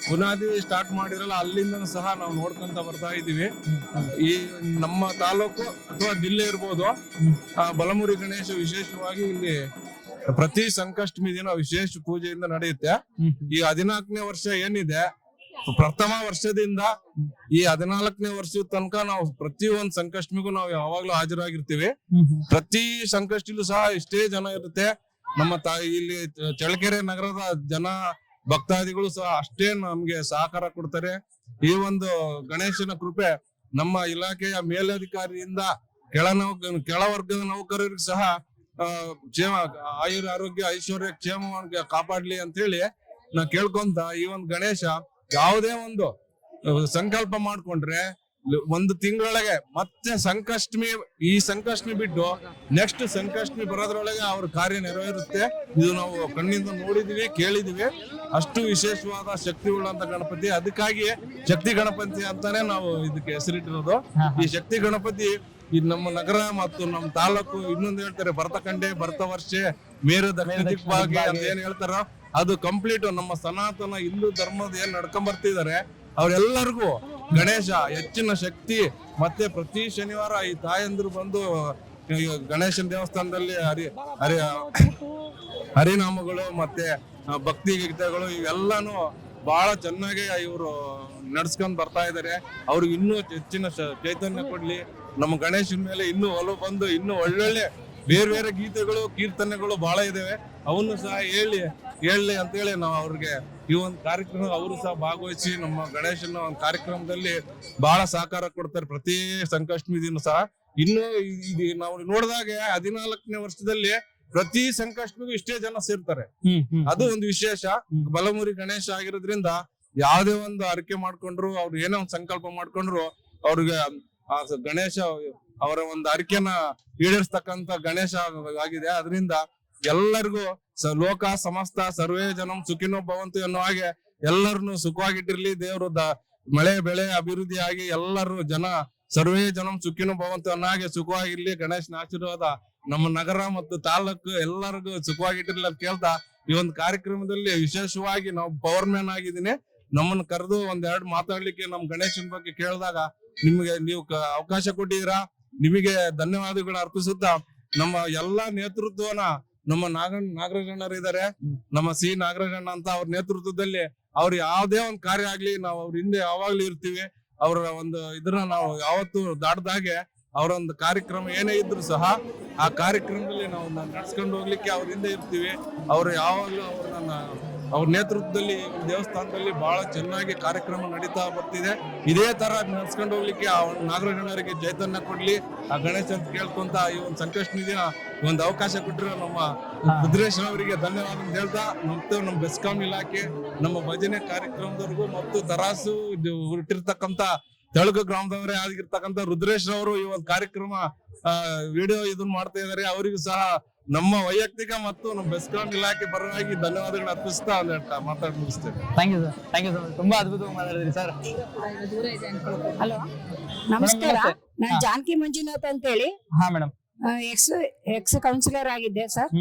ಬುನಾದಿ ಸ್ಟಾರ್ಟ್ ಮಾಡಿರಲ್ಲ, ಅಲ್ಲಿಂದ ಸಹ ನಾವು ನೋಡ್ಕೊಂತ ಬರ್ತಾ ಇದೀವಿ. ಈ ನಮ್ಮ ತಾಲೂಕು ಅಥವಾ ಜಿಲ್ಲೆ ಇರ್ಬೋದು, ಬಲಮುರಿ ಗಣೇಶ ವಿಶೇಷವಾಗಿ ಇಲ್ಲಿ ಪ್ರತಿ ಸಂಕಷ್ಟಮಿ ದಿನ ವಿಶೇಷ ಪೂಜೆಯಿಂದ ನಡೆಯುತ್ತೆ. ಈ 14ನೇ ವರ್ಷ ಏನಿದೆ, ಪ್ರಥಮ ವರ್ಷದಿಂದ ಈ 14ನೇ ವರ್ಷದ ತನಕ ನಾವು ಪ್ರತಿ ಒಂದ್ ಸಂಕಷ್ಟಮಿಗೂ ನಾವು ಯಾವಾಗ್ಲೂ ಹಾಜರಾಗಿರ್ತೀವಿ. ಪ್ರತಿ ಸಂಕಷ್ಟಲ್ಲೂ ಸಹ ಇಷ್ಟೇ ಜನ ಇರುತ್ತೆ. ನಮ್ಮ ಇಲ್ಲಿ ಚಳ್ಳಕೆರೆ ನಗರದ ಜನ ಭಕ್ತಾದಿಗಳು ಸಹ ಅಷ್ಟೇ ನಮ್ಗೆ ಸಹಕಾರ ಕೊಡ್ತಾರೆ. ಈ ಒಂದು ಗಣೇಶನ ಕೃಪೆ ನಮ್ಮ ಇಲಾಖೆಯ ಮೇಲಧಿಕಾರಿಯಿಂದ ಕೆಳ ವರ್ಗದ ನೌಕರರಿಗೂ ಸಹ ಕ್ಷೇಮ, ಆರೋಗ್ಯ ಐಶ್ವರ್ಯ ಕ್ಷೇಮವಾಗಿ ಕಾಪಾಡ್ಲಿ ಅಂತ ಹೇಳಿ ನಾ ಕೇಳ್ಕೊಂತ ಈ ಒಂದು ಗಣೇಶ ಯಾವುದೇ ಒಂದು ಸಂಕಲ್ಪ ಮಾಡ್ಕೊಂಡ್ರೆ 1 ತಿಂಗಳೊಳಗೆ ಮತ್ತೆ ಈ ಸಂಕಷ್ಟಮಿ ಬಿಟ್ಟು ನೆಕ್ಸ್ಟ್ ಸಂಕಷ್ಟಮಿ ಬರೋದ್ರೊಳಗೆ ಅವ್ರ ಕಾರ್ಯ ನೆರವೇರುತ್ತೆ. ಇದು ನಾವು ಕಣ್ಣಿಂದ ನೋಡಿದೀವಿ, ಕೇಳಿದೀವಿ. ಅಷ್ಟು ವಿಶೇಷವಾದ ಶಕ್ತಿ ಉಳ್ಳಂತ ಗಣಪತಿ. ಅದಕ್ಕಾಗಿ ಶಕ್ತಿ ಗಣಪತಿ ಅಂತಾನೆ ನಾವು ಇದಕ್ಕೆ ಹೆಸರಿಟ್ಟಿರೋದು. ಈ ಶಕ್ತಿ ಗಣಪತಿ ಈ ನಮ್ಮ ನಗರ ಮತ್ತು ನಮ್ಮ ತಾಲೂಕು ಇನ್ನೊಂದು ಹೇಳ್ತಾರೆ ಭರತಖಂಡೆ ಭರತ ವರ್ಷೆ ಮೇರು ದಕ್ಷಿಣ ದಿಕ್ಭಾಗಿ ಅಂತ ಏನ್ ಹೇಳ್ತಾರ, ಅದು ಕಂಪ್ಲೀಟ್ ನಮ್ಮ ಸನಾತನ ಹಿಂದೂ ಧರ್ಮದ ಏನ್ ನಡ್ಕೊಂಡ್ ಬರ್ತಿದ್ದಾರೆ ಅವ್ರೆಲ್ಲರಿಗೂ ಗಣೇಶ ಹೆಚ್ಚಿನ ಶಕ್ತಿ. ಮತ್ತೆ ಪ್ರತಿ ಶನಿವಾರ ಈ ತಾಯಂದ್ರು ಬಂದು ಗಣೇಶನ ದೇವಸ್ಥಾನದಲ್ಲಿ ಹರಿನಾಮಗಳು ಮತ್ತೆ ಭಕ್ತಿ ಗೀತೆಗಳು ಇವೆಲ್ಲಾನು ಬಹಳ ಚೆನ್ನಾಗಿ ಇವರು ನಡ್ಸ್ಕೊಂಡ್ ಬರ್ತಾ ಇದಾರೆ. ಅವ್ರಿಗೆ ಇನ್ನೂ ಹೆಚ್ಚಿನ ಚೈತನ್ಯ ಕೊಡ್ಲಿ, ನಮ್ಮ ಗಣೇಶನ ಮೇಲೆ ಇನ್ನೂ ಒಲವು ಬಂದು ಇನ್ನೂ ಒಳ್ಳೊಳ್ಳೆ ಬೇರೆ ಗೀತೆಗಳು ಕೀರ್ತನೆಗಳು ಬಹಳ ಇದಾವೆ, ಅವನ್ನು ಸಹ ಹೇಳಿ ಅಂತೇಳಿ ನಾವು ಅವ್ರಿಗೆ ಈ ಒಂದು ಕಾರ್ಯಕ್ರಮ ಅವರು ಸಹ ಭಾಗವಹಿಸಿ ನಮ್ಮ ಗಣೇಶನ ಒಂದು ಕಾರ್ಯಕ್ರಮದಲ್ಲಿ ಬಹಳ ಸಹಕಾರ ಕೊಡ್ತಾರೆ ಪ್ರತಿ ಸಂಕಷ್ಟಮಿ ದಿನ ಸಹ. ಇನ್ನು ನಾವು ನೋಡಿದಾಗ 14ನೇ ವರ್ಷದಲ್ಲಿ ಪ್ರತಿ ಸಂಕಷ್ಟಮಿಗೂ ಇಷ್ಟೇ ಜನ ಸೇರ್ತಾರೆ. ಅದು ಒಂದು ವಿಶೇಷ. ಬಲಮುರಿ ಗಣೇಶ ಆಗಿರೋದ್ರಿಂದ ಯಾವ್ದೇ ಒಂದು ಅರಿಕೆ ಮಾಡ್ಕೊಂಡ್ರು, ಅವ್ರು ಏನೋ ಒಂದು ಸಂಕಲ್ಪ ಮಾಡ್ಕೊಂಡ್ರು ಅವ್ರಿಗೆ ಆ ಗಣೇಶ ಅವರ ಒಂದು ಅರಿಕೆನ ಈಡೇರಿಸ್ತಕ್ಕಂತ ಗಣೇಶ ಆಗಿದೆ. ಅದರಿಂದ ಎಲ್ಲರಿಗೂ ಲೋಕ ಸಮಸ್ತ ಸರ್ವೇ ಜನಂ ಸುಖಿನೋ ಭವಂತು ಎನ್ನುವ ಹಾಗೆ ಎಲ್ಲರನ್ನು ಸುಖವಾಗಿಟ್ಟಿರ್ಲಿ, ದೇವರು ಮಳೆ ಬೆಳೆ ಅಭಿವೃದ್ಧಿ ಆಗಿ ಎಲ್ಲರೂ ಸರ್ವೇ ಜನಂ ಸುಖಿನೋ ಭವಂತು ಅನ್ನೋ ಹಾಗೆ ಸುಖವಾಗಿರ್ಲಿ. ಗಣೇಶನ ಆಶೀರ್ವಾದ ನಮ್ಮ ನಗರ ಮತ್ತು ತಾಲೂಕು ಎಲ್ಲರಿಗೂ ಸುಖವಾಗಿಟ್ಟಿರ್ಲಿ ಅಂತ ಕೇಳ್ತಾ ಈ ಒಂದು ಕಾರ್ಯಕ್ರಮದಲ್ಲಿ ವಿಶೇಷವಾಗಿ ನಾವು ಪವರ್ ಮ್ಯಾನ್ ಆಗಿದ್ದೀನಿ. ನಮ್ಮನ್ನು ಕರೆದು 1-2 ಮಾತಾಡ್ಲಿಕ್ಕೆ ನಮ್ ಗಣೇಶನ ಬಗ್ಗೆ ಕೇಳಿದಾಗ ನೀವು ಅವಕಾಶ ಕೊಟ್ಟಿದ್ದೀರಾ, ನಿಮಗೆ ಧನ್ಯವಾದಗಳನ್ನ ಅರ್ಪಿಸುತ್ತಾ ನಮ್ಮ ಎಲ್ಲಾ ನೇತೃತ್ವನ ನಮ್ಮ ನಾಗರಾಜಣ್ಣರು ಇದ್ದಾರೆ, ನಮ್ಮ ಸಿ ನಾಗರಾಜಣ್ಣ ಅಂತ ಅವ್ರ ನೇತೃತ್ವದಲ್ಲಿ ಅವ್ರು ಯಾವ್ದೇ ಒಂದು ಕಾರ್ಯ ಆಗ್ಲಿ ನಾವು ಅವ್ರ ಹಿಂದೆ ಯಾವಾಗ್ಲೂ ಇರ್ತೀವಿ. ಅವರ ಒಂದು ಇದನ್ನ ನಾವು ಯಾವತ್ತು ದಾಟದಾಗೆ ಅವರ ಒಂದು ಕಾರ್ಯಕ್ರಮ ಏನೇ ಇದ್ರು ಸಹ ಆ ಕಾರ್ಯಕ್ರಮದಲ್ಲಿ ನಾವು ನಡ್ಸ್ಕೊಂಡು ಹೋಗ್ಲಿಕ್ಕೆ ಅವ್ರ ಹಿಂದೆ ಇರ್ತೀವಿ. ಅವ್ರು ಯಾವಾಗ್ಲೂ ಅವ್ರ ನೇತೃತ್ವದಲ್ಲಿ ದೇವಸ್ಥಾನದಲ್ಲಿ ಬಹಳ ಚೆನ್ನಾಗಿ ಕಾರ್ಯಕ್ರಮ ನಡೀತಾ ಬರ್ತಿದೆ. ಇದೇ ತರ ನಡ್ಸ್ಕೊಂಡು ಹೋಗ್ಲಿಕ್ಕೆ ಆ ನಾಗರಾಜಣ್ಣರಿಗೆ ಚೈತನ್ಯ ಕೊಡ್ಲಿ, ಆ ಗಣೇಶ ಅಂತ ಕೇಳ್ಕೊಂತ ಈ ಒಂದು ಸಂಕಷ್ಟ ನಿಧಿನ ಒಂದು ಅವಕಾಶ ಕೊಟ್ಟಿರೋ ನಮ್ಮ ರುದ್ರೇಶ್ ಅವರಿಗೆ ಧನ್ಯವಾದ ಅಂತ ಹೇಳ್ತಾ, ಮತ್ತು ನಮ್ಮ ಬೆಸ್ಕಾಂ ಇಲಾಖೆ, ನಮ್ಮ ಭಜನೆ ಕಾರ್ಯಕ್ರಮದವರೆಗೂ ಮತ್ತು ತರಾಸು ಹುಟ್ಟಿರ್ತಕ್ಕಂತ ತೆಳಗು ಗ್ರಾಮದವರೇ ಆಗಿರ್ತಕ್ಕಂಥ ರುದ್ರೇಶ್ ಅವರು ಈ ಒಂದು ಕಾರ್ಯಕ್ರಮ ವಿಡಿಯೋ ಇದನ್ನ ಮಾಡ್ತಾ ಇದ್ದಾರೆ. ಅವರಿಗೂ ಸಹ ನಮ್ಮ ವೈಯಕ್ತಿಕ ಮತ್ತು ನಮ್ಮ ಬೆಸ್ಕಾಂ ಇಲಾಖೆ ಪರವಾಗಿ ಧನ್ಯವಾದಗಳು ಅರ್ಪಿಸ್ತಾ ಮಾತಾಡಿ ಮುಗಿಸ್ತೇನೆ. ಥ್ಯಾಂಕ್ ಯು ಸರ್, ತುಂಬಾ ಅದ್ಭುತವಾಗಿ ಮಾತಾಡಿದ್ರಿ ಸರ್. ಹಲೋ, ನಮಸ್ಕಾರ. ನಾನು ಜಾನಕಿ ಮಂಜುನಾಥ್ ಅಂತ ಹೇಳಿ. ಹಾ ಮೇಡಮ್. ಎಕ್ಸ್ ಕೌನ್ಸಿಲರ್ ಆಗಿದ್ದೆ ಸರ್.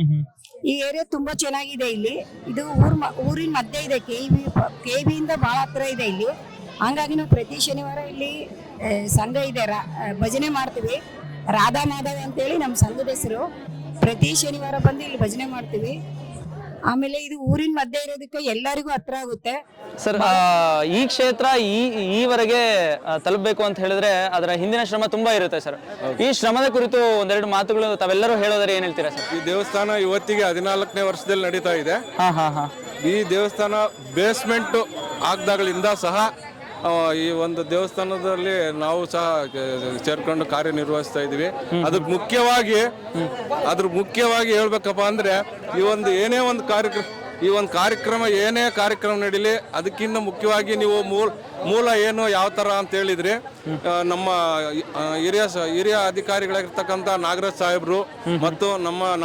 ಈ ಏರಿಯಾ ತುಂಬಾ ಚೆನ್ನಾಗಿದೆ. ಇಲ್ಲಿ ಇದು ಊರಿನ ಮಧ್ಯೆ ಇದೆ. ಕೆಬಿ ಇಂದ ಬಹಳ ಹತ್ರ ಇದೆ ಇಲ್ಲಿ. ಹಂಗಾಗಿ ನಾವು ಪ್ರತಿ ಶನಿವಾರ ಇಲ್ಲಿ ಸಂಘ ಇದೆ, ಭಜನೆ ಮಾಡ್ತೀವಿ. ರಾಧಾ ಮಾಧವ ಅಂತೇಳಿ ನಮ್ಮ ಸಂಘದ ಹೆಸರು. ಪ್ರತಿ ಶನಿವಾರ ಬಂದು ಇಲ್ಲಿ ಭಜನೆ ಮಾಡ್ತೀವಿ. ಆಮೇಲೆ ಇದು ಊರಿನ ಮಧ್ಯೆ ಇರೋದಕ್ಕೆ ಎಲ್ಲರಿಗೂ ಹತ್ರ ಆಗುತ್ತೆ ಸರ್. ಈ ಕ್ಷೇತ್ರ ಈವರೆಗೆ ತಲುಪಬೇಕು ಅಂತ ಹೇಳಿದ್ರೆ ಅದರ ಹಿಂದಿನ ಶ್ರಮ ತುಂಬಾ ಇರುತ್ತೆ ಸರ್. ಈ ಶ್ರಮದ ಕುರಿತು ಒಂದೆರಡು ಮಾತುಗಳು ತಾವೆಲ್ಲರೂ ಹೇಳೋದ್ರೆ ಏನ್ ಹೇಳ್ತೀರಾ ಸರ್? ಈ ದೇವಸ್ಥಾನ ಇವತ್ತಿಗೆ 14ನೇ ವರ್ಷದಲ್ಲಿ ನಡೀತಾ ಇದೆ. ಈ ದೇವಸ್ಥಾನ ಬೇಸ್ಮೆಂಟ್ ಆಗದಾಗಳಿಂದ ಸಹ ಈ ಒಂದು ದೇವಸ್ಥಾನದಲ್ಲಿ ನಾವು ಸಹ ಸೇರ್ಕೊಂಡು ಕಾರ್ಯನಿರ್ವಹಿಸ್ತಾ ಇದೀವಿ. ಅದ್ರ ಮುಖ್ಯವಾಗಿ ಹೇಳ್ಬೇಕಪ್ಪ ಅಂದ್ರೆ ಈ ಒಂದು ಏನೇ ಒಂದು ಕಾರ್ಯಕ್ರಮ ಏನೇ ಕಾರ್ಯಕ್ರಮ ನಡೀಲಿ, ಅದಕ್ಕಿಂತ ಮುಖ್ಯವಾಗಿ ನೀವು ಮೂಲ ಏನು ಯಾವ ತರ ಅಂತ ಹೇಳಿದ್ರಿ, ನಮ್ಮ ಹಿರಿಯ ಅಧಿಕಾರಿಗಳಾಗಿರ್ತಕ್ಕಂಥ ನಾಗರಾಜ್ ಸಾಹೇಬ್ರು ಮತ್ತು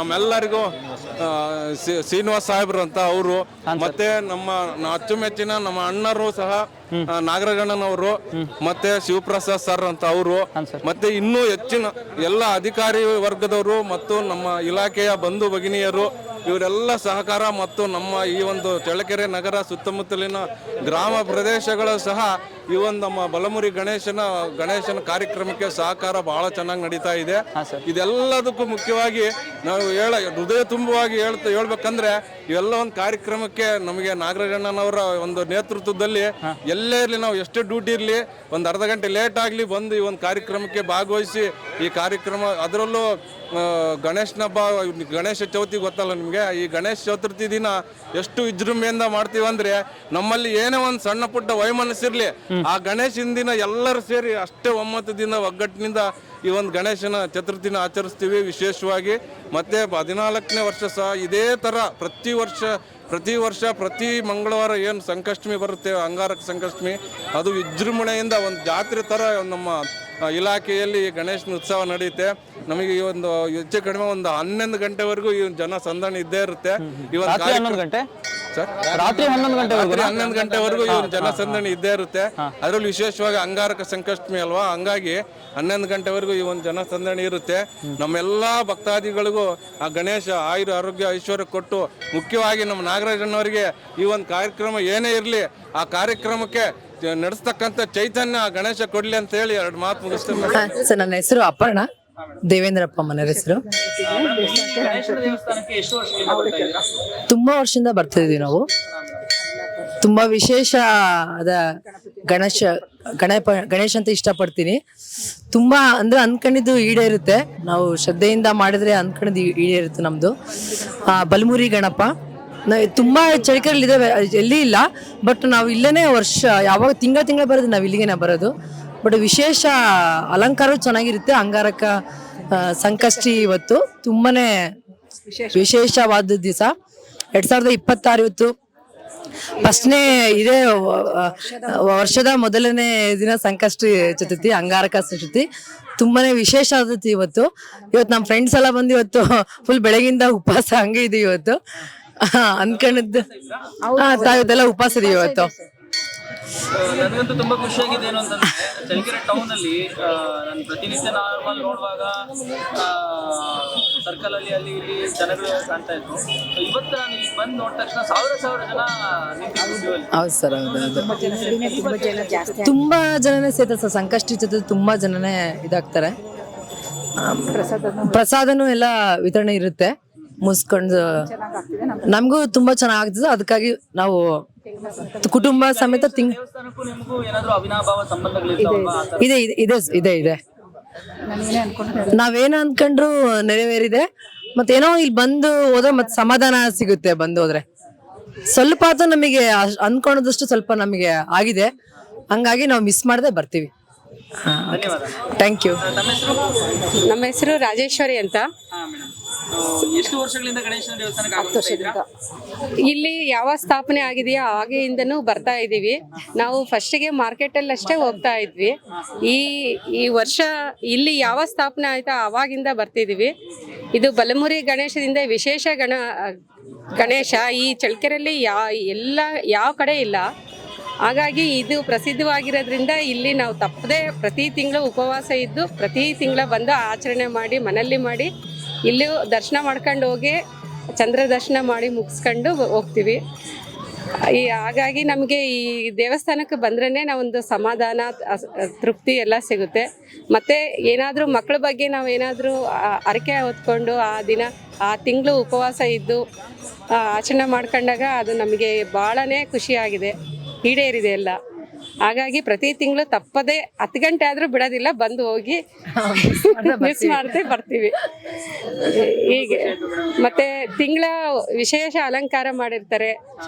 ನಮ್ಮೆಲ್ಲರಿಗೂ ಶ್ರೀನಿವಾಸ್ ಸಾಹೇಬ್ರು ಅಂತ ಅವರು, ಮತ್ತೆ ನಮ್ಮ ಅಚ್ಚುಮೆಚ್ಚಿನ ನಮ್ಮ ಅಣ್ಣರು ಸಹ ನಾಗರಾಜಣ್ಣನವರು, ಮತ್ತೆ ಶಿವಪ್ರಸಾದ್ ಸರ್ ಅಂತ ಅವರು, ಮತ್ತೆ ಇನ್ನೂ ಹೆಚ್ಚಿನ ಎಲ್ಲ ಅಧಿಕಾರಿ ವರ್ಗದವರು ಮತ್ತು ನಮ್ಮ ಇಲಾಖೆಯ ಬಂಧು ಭಗಿನಿಯರು, ಇವರೆಲ್ಲ ಸಹಕಾರ ಮತ್ತು ನಮ್ಮ ಈ ಒಂದು ಚಳ್ಳಕೆರೆ ನಗರ ಸುತ್ತಮುತ್ತಲಿನ ಗ್ರಾಮ ಪ್ರದೇಶಗಳು ಸಹ ಈ ಒಂದು ನಮ್ಮ ಬಲಮುರಿ ಗಣೇಶನ ಕಾರ್ಯಕ್ರಮಕ್ಕೆ ಸಹಕಾರ ಬಹಳ ಚೆನ್ನಾಗಿ ನಡೀತಾ ಇದೆ. ಇದೆಲ್ಲದಕ್ಕೂ ಮುಖ್ಯವಾಗಿ ನಾವು ಹೃದಯ ತುಂಬವಾಗಿ ಹೇಳ್ಬೇಕಂದ್ರೆ ಇವೆಲ್ಲ ಒಂದು ಕಾರ್ಯಕ್ರಮಕ್ಕೆ ನಮಗೆ ನಾಗರಾಜಣ್ಣನವರ ಒಂದು ನೇತೃತ್ವದಲ್ಲಿ ಎಲ್ಲೇ ಇರಲಿ, ನಾವು ಎಷ್ಟೇ ಡ್ಯೂಟಿ ಇರಲಿ, ಒಂದು ಅರ್ಧ ಗಂಟೆ ಲೇಟ್ ಆಗಲಿ ಬಂದು ಈ ಒಂದು ಕಾರ್ಯಕ್ರಮಕ್ಕೆ ಭಾಗವಹಿಸಿ ಈ ಕಾರ್ಯಕ್ರಮ, ಅದರಲ್ಲೂ ಗಣೇಶ ಚೌತಿ ಗೊತ್ತಲ್ಲ ನಿಮಗೆ, ಈ ಗಣೇಶ ಚತುರ್ಥಿ ದಿನ ಎಷ್ಟು ವಿಜೃಂಭಣೆಯಿಂದ ಮಾಡ್ತೀವಿ ಅಂದ್ರೆ ನಮ್ಮಲ್ಲಿ ಏನೇ ಒಂದು ಸಣ್ಣ ಪುಟ್ಟ ವೈಮನಸ್ಸಿರ್ಲಿ, ಆ ಗಣೇಶನ ದಿನ ಎಲ್ಲರೂ ಸೇರಿ ಅಷ್ಟೇ ಒಮ್ಮತದಿಂದ ಒಗ್ಗಟ್ಟಿನಿಂದ ಈ ಒಂದು ಗಣೇಶನ ಚತುರ್ಥಿನ ಆಚರಿಸ್ತೀವಿ ವಿಶೇಷವಾಗಿ. ಮತ್ತೆ 14ನೇ ವರ್ಷ ಸಹ ಇದೇ ತರ ಪ್ರತಿ ವರ್ಷ ಪ್ರತಿ ಮಂಗಳವಾರ ಏನು ಸಂಕಷ್ಟಮಿ ಬರುತ್ತೆ, ಅಂಗಾರಕ ಸಂಕಷ್ಟಮಿ, ಅದು ವಿಜೃಂಭಣೆಯಿಂದ ಒಂದು ಜಾತ್ರೆ ತರ ನಮ್ಮ ಇಲಾಖೆಯಲ್ಲಿ ಗಣೇಶನ ಉತ್ಸವ ನಡೆಯುತ್ತೆ. ನಮಗೆ ಈ ಒಂದು ಹೆಚ್ಚು ಕಡಿಮೆ ಒಂದು 11 ಗಂಟೆವರೆಗೂ ಈ ಜನ ಸಂದಣಿ ಇದ್ದೇ ಇರುತ್ತೆ. ರಾತ್ರಿ 11 ಗಂಟೆವರೆಗೂ ಈ ಜನಸಂದಣಿ ಇದ್ದೇ ಇರುತ್ತೆ. ಅದರಲ್ಲಿ ವಿಶೇಷವಾಗಿ ಅಂಗಾರಕ ಸಂಕಷ್ಟಮಿ ಅಲ್ವಾ, ಹಂಗಾಗಿ 11 ಗಂಟೆವರೆಗೂ ಈ ಒಂದು ಜನಸಂದಣಿ ಇರುತ್ತೆ. ನಮ್ಮೆಲ್ಲಾ ಭಕ್ತಾದಿಗಳಿಗೂ ಆ ಗಣೇಶ ಆಯುರ ಆರೋಗ್ಯ ಐಶ್ವರ್ಯ ಕೊಟ್ಟು, ಮುಖ್ಯವಾಗಿ ನಮ್ಮ ನಾಗರಾಜಣ್ಣವರಿಗೆ ಈ ಒಂದು ಕಾರ್ಯಕ್ರಮ ಏನೇ ಇರಲಿ ಆ ಕಾರ್ಯಕ್ರಮಕ್ಕೆ ನಡೆಸ್ತಕ್ಕಂಥ ಚೈತನ್ಯ ಗಣೇಶ ಕೊಡ್ಲಿ ಅಂತ ಹೇಳಿ 2 ಮಾತು ಮುಗಿಸ್ತೇನೆ. ಸರ್, ನನ್ನ ಹೆಸರು ಅಪರ್ಣ, ದೇವೇಂದ್ರಪ್ಪ ಮನೆ ಹೆಸರು. ತುಂಬಾ ವರ್ಷದಿಂದ ಬರ್ತಿದ್ವಿ ನಾವು. ತುಂಬಾ ವಿಶೇಷ ಗಣೇಶ ಅಂತ ಇಷ್ಟಪಡ್ತೀನಿ. ತುಂಬಾ ಅಂದ್ರೆ ಅನ್ಕೊಂಡಿದ್ದು ಈಡೇರುತ್ತೆ. ನಾವು ಶ್ರದ್ಧೆಯಿಂದ ಮಾಡಿದ್ರೆ ಅನ್ಕೊಂಡಿದ್ದು ಈಡೇರುತ್ತೆ ನಮ್ದು. ಬಲಮುರಿ ಗಣಪ ತುಂಬಾ ಚಳಿಕೆಯಲ್ಲಿ ಇದಾವೆ, ಎಲ್ಲಿ ಇಲ್ಲ. ಬಟ್ ನಾವು ಇಲ್ಲೇನೆ ವರ್ಷ ಯಾವಾಗ ತಿಂಗಳ ಬರೋದು, ನಾವು ಇಲ್ಲಿಗೆ ಬರೋದು. ಬಟ್ ವಿಶೇಷ ಅಲಂಕಾರ ಚೆನ್ನಾಗಿರುತ್ತೆ. ಅಂಗಾರಕ ಸಂಕಷ್ಟಿ ಇವತ್ತು ತುಂಬಾನೇ ವಿಶೇಷವಾದ ದಿವಸ. 2026 ಇವತ್ತು ಫಸ್ಟ್ನೇ ಇದೇ ವರ್ಷದ ಮೊದಲನೇ ದಿನ ಸಂಕಷ್ಟಿ ಚತುರ್ಥಿ, ಅಂಗಾರಕ ಚತುರ್ಥಿ. ತುಂಬಾನೇ ವಿಶೇಷ ಆದದ್ದು ಇವತ್ತು. ನಮ್ಮ ಫ್ರೆಂಡ್ಸ್ ಎಲ್ಲ ಬಂದು ಇವತ್ತು ಫುಲ್ ಬೆಳಗಿಂದ ಉಪವಾಸ ಹಂಗೆ ಇದೆ ಇವತ್ತು. ಅನ್ಕೊಂಡಿದ್ದು ತಾವೆಲ್ಲ ಉಪವಾಸ ಇದೀವಿ ಇವತ್ತು. ನನಗಂತೂ ತುಂಬಾ ಖುಷಿಯಾಗಿದೆ. ಏನು ಅಂತಂದ್ರೆ ಚಳ್ಳಕೆರೆ ಟೌನ್ ಅಲ್ಲಿ ನಾನು ಪ್ರತಿನಿತ್ಯ ನಾರ್ಮಲ್ ನೋಡುವಾಗ ಸರ್ಕಲ್ ಅಲ್ಲಿ ಅಲ್ಲಿ ಇಲ್ಲಿ ಜನಗಳು ಕಾಣ್ತಾ ಇದ್ರು. ಇವತ್ತು ನಾನು ಇಲ್ಲಿ ಬಂದು ನೋಡಿದ ತಕ್ಷಣ ಸಾವಿರ ಜನ ನಿಂತಿದ್ರು. ಹೌದು ಸರ್, ಹೌದು. ತುಂಬಾ ಜನನೇ ಸೇರ್ತಾರೆ ಸರ್. ಸಂಕಷ್ಟಿ ಚತುರ್ಥಿ ತುಂಬಾ ಜನನೇ ಇದಾಗ್ತಾರೆ. ಪ್ರಸಾದನೂ ಎಲ್ಲ ವಿತರಣೆ ಇರುತ್ತೆ. ಮುಗಿಸ್ಕೊಂಡು ನಮಗೂ ತುಂಬಾ ಚೆನ್ನಾಗ್ತದೆ. ಅದಕ್ಕಾಗಿ ನಾವು ಕುಟುಂಬ ಸಮೇತ ದೇವಸ್ಥಾನಕ್ಕೂ ನಿಮಗೂ ಏನಾದ್ರು ಅವಿನಾಭಾವ ಸಂಬಂಧಗಳಿರ್ತಾವಲ್ವಾ? ಆ ಥರ? ಇದೆ ಇದೆ ಇದೆ ಇದೆ ನಾವೇನ ಅನ್ಕೊಂಡ್ರು ನೆರವೇರಿದೆ. ಮತ್ತೇನೋ ಇಲ್ಲಿ ಬಂದು ಹೋದ್ರೆ ಮತ್ತೆ ಸಮಾಧಾನ ಸಿಗುತ್ತೆ. ಬಂದು ಹೋದ್ರೆ ಸ್ವಲ್ಪ ಆದ್ರೂ ನಮಗೆ ಅನ್ಕೊಂಡದಷ್ಟು ಸ್ವಲ್ಪ ನಮಗೆ ಆಗಿದೆ. ಹಂಗಾಗಿ ನಾವು ಮಿಸ್ ಮಾಡದೆ ಬರ್ತೀವಿ. Thank you. ನಮ್ಮ ಹೆಸರು ರಾಜೇಶ್ವರಿ ಅಂತ. ಎಷ್ಟು ವರ್ಷಗಳಿಂದ ಗಣೇಶನ ದೇವಸ್ಥಾನಕ್ಕೆ ಆಗಮಿಸ್ತಾ ಇದ್ದೀರಾ? ಇಲ್ಲಿ ಯಾವ ಸ್ಥಾಪನೆ ಆಗಿದೆಯೋ ಆಗಿಂದನೂ ಬರ್ತಾ ಇದ್ದೀವಿ. ನಾವು ಫಸ್ಟಿಗೆ ಮಾರ್ಕೆಟಲ್ಲಿ ಅಷ್ಟೇ ಹೋಗ್ತಾ ಇದ್ವಿ. ಈ ವರ್ಷ ಇಲ್ಲಿ ಯಾವ ಸ್ಥಾಪನೆ ಆಯ್ತಾ ಅವಾಗಿಂದ ಬರ್ತಿದ್ದೀವಿ. ಇದು ಬಲಮುರಿ ಗಣೇಶದಿಂದ ವಿಶೇಷ ಗಣೇಶ ಈ ಚಳ್ಳಕೆರೆಯಲ್ಲಿ ಯಾವ ಕಡೆ ಇಲ್ಲ. ಹಾಗಾಗಿ ಇದು ಪ್ರಸಿದ್ಧವಾಗಿರೋದ್ರಿಂದ ಇಲ್ಲಿ ನಾವು ತಪ್ಪದೆ ಪ್ರತಿ ತಿಂಗಳು ಉಪವಾಸ ಇದ್ದು ಪ್ರತಿ ತಿಂಗಳ ಬಂದು ಆಚರಣೆ ಮಾಡಿ ಮನೆಯಲ್ಲಿ ಮಾಡಿ ಇಲ್ಲಿ ದರ್ಶನ ಮಾಡ್ಕೊಂಡು ಹೋಗಿ ಚಂದ್ರ ದರ್ಶನ ಮಾಡಿ ಮುಗಿಸ್ಕೊಂಡು ಹೋಗ್ತೀವಿ. ಹಾಗಾಗಿ ನಮಗೆ ಈ ದೇವಸ್ಥಾನಕ್ಕೆ ಬಂದ್ರೇ ನಾವೊಂದು ಸಮಾಧಾನ ತೃಪ್ತಿ ಎಲ್ಲ ಸಿಗುತ್ತೆ. ಮತ್ತು ಏನಾದರೂ ಮಕ್ಕಳ ಬಗ್ಗೆ ನಾವು ಏನಾದರೂ ಹರಕೆ ಹೊತ್ಕೊಂಡು ಆ ತಿಂಗಳು ಉಪವಾಸ ಇದ್ದು ಆಚರಣೆ ಮಾಡ್ಕೊಂಡಾಗ ಅದು ನಮಗೆ ಭಾಳನೇ ಖುಷಿಯಾಗಿದೆ, ಈಡೇರಿದೆ ಎಲ್ಲ. ಹಾಗಾಗಿ ಪ್ರತಿ ತಿಂಗಳು ತಪ್ಪದೆ 10 ಗಂಟೆ ಆದ್ರೂ ಬಿಡೋದಿಲ್ಲ, ಬಂದು ಹೋಗಿ ಮಿಸ್ ಮಾಡದೆ ಬರ್ತೀವಿ. ಹೀಗೆ ಮತ್ತೆ ತಿಂಗಳ ವಿಶೇಷ ಅಲಂಕಾರ ಮಾಡಿರ್ತಾರೆ.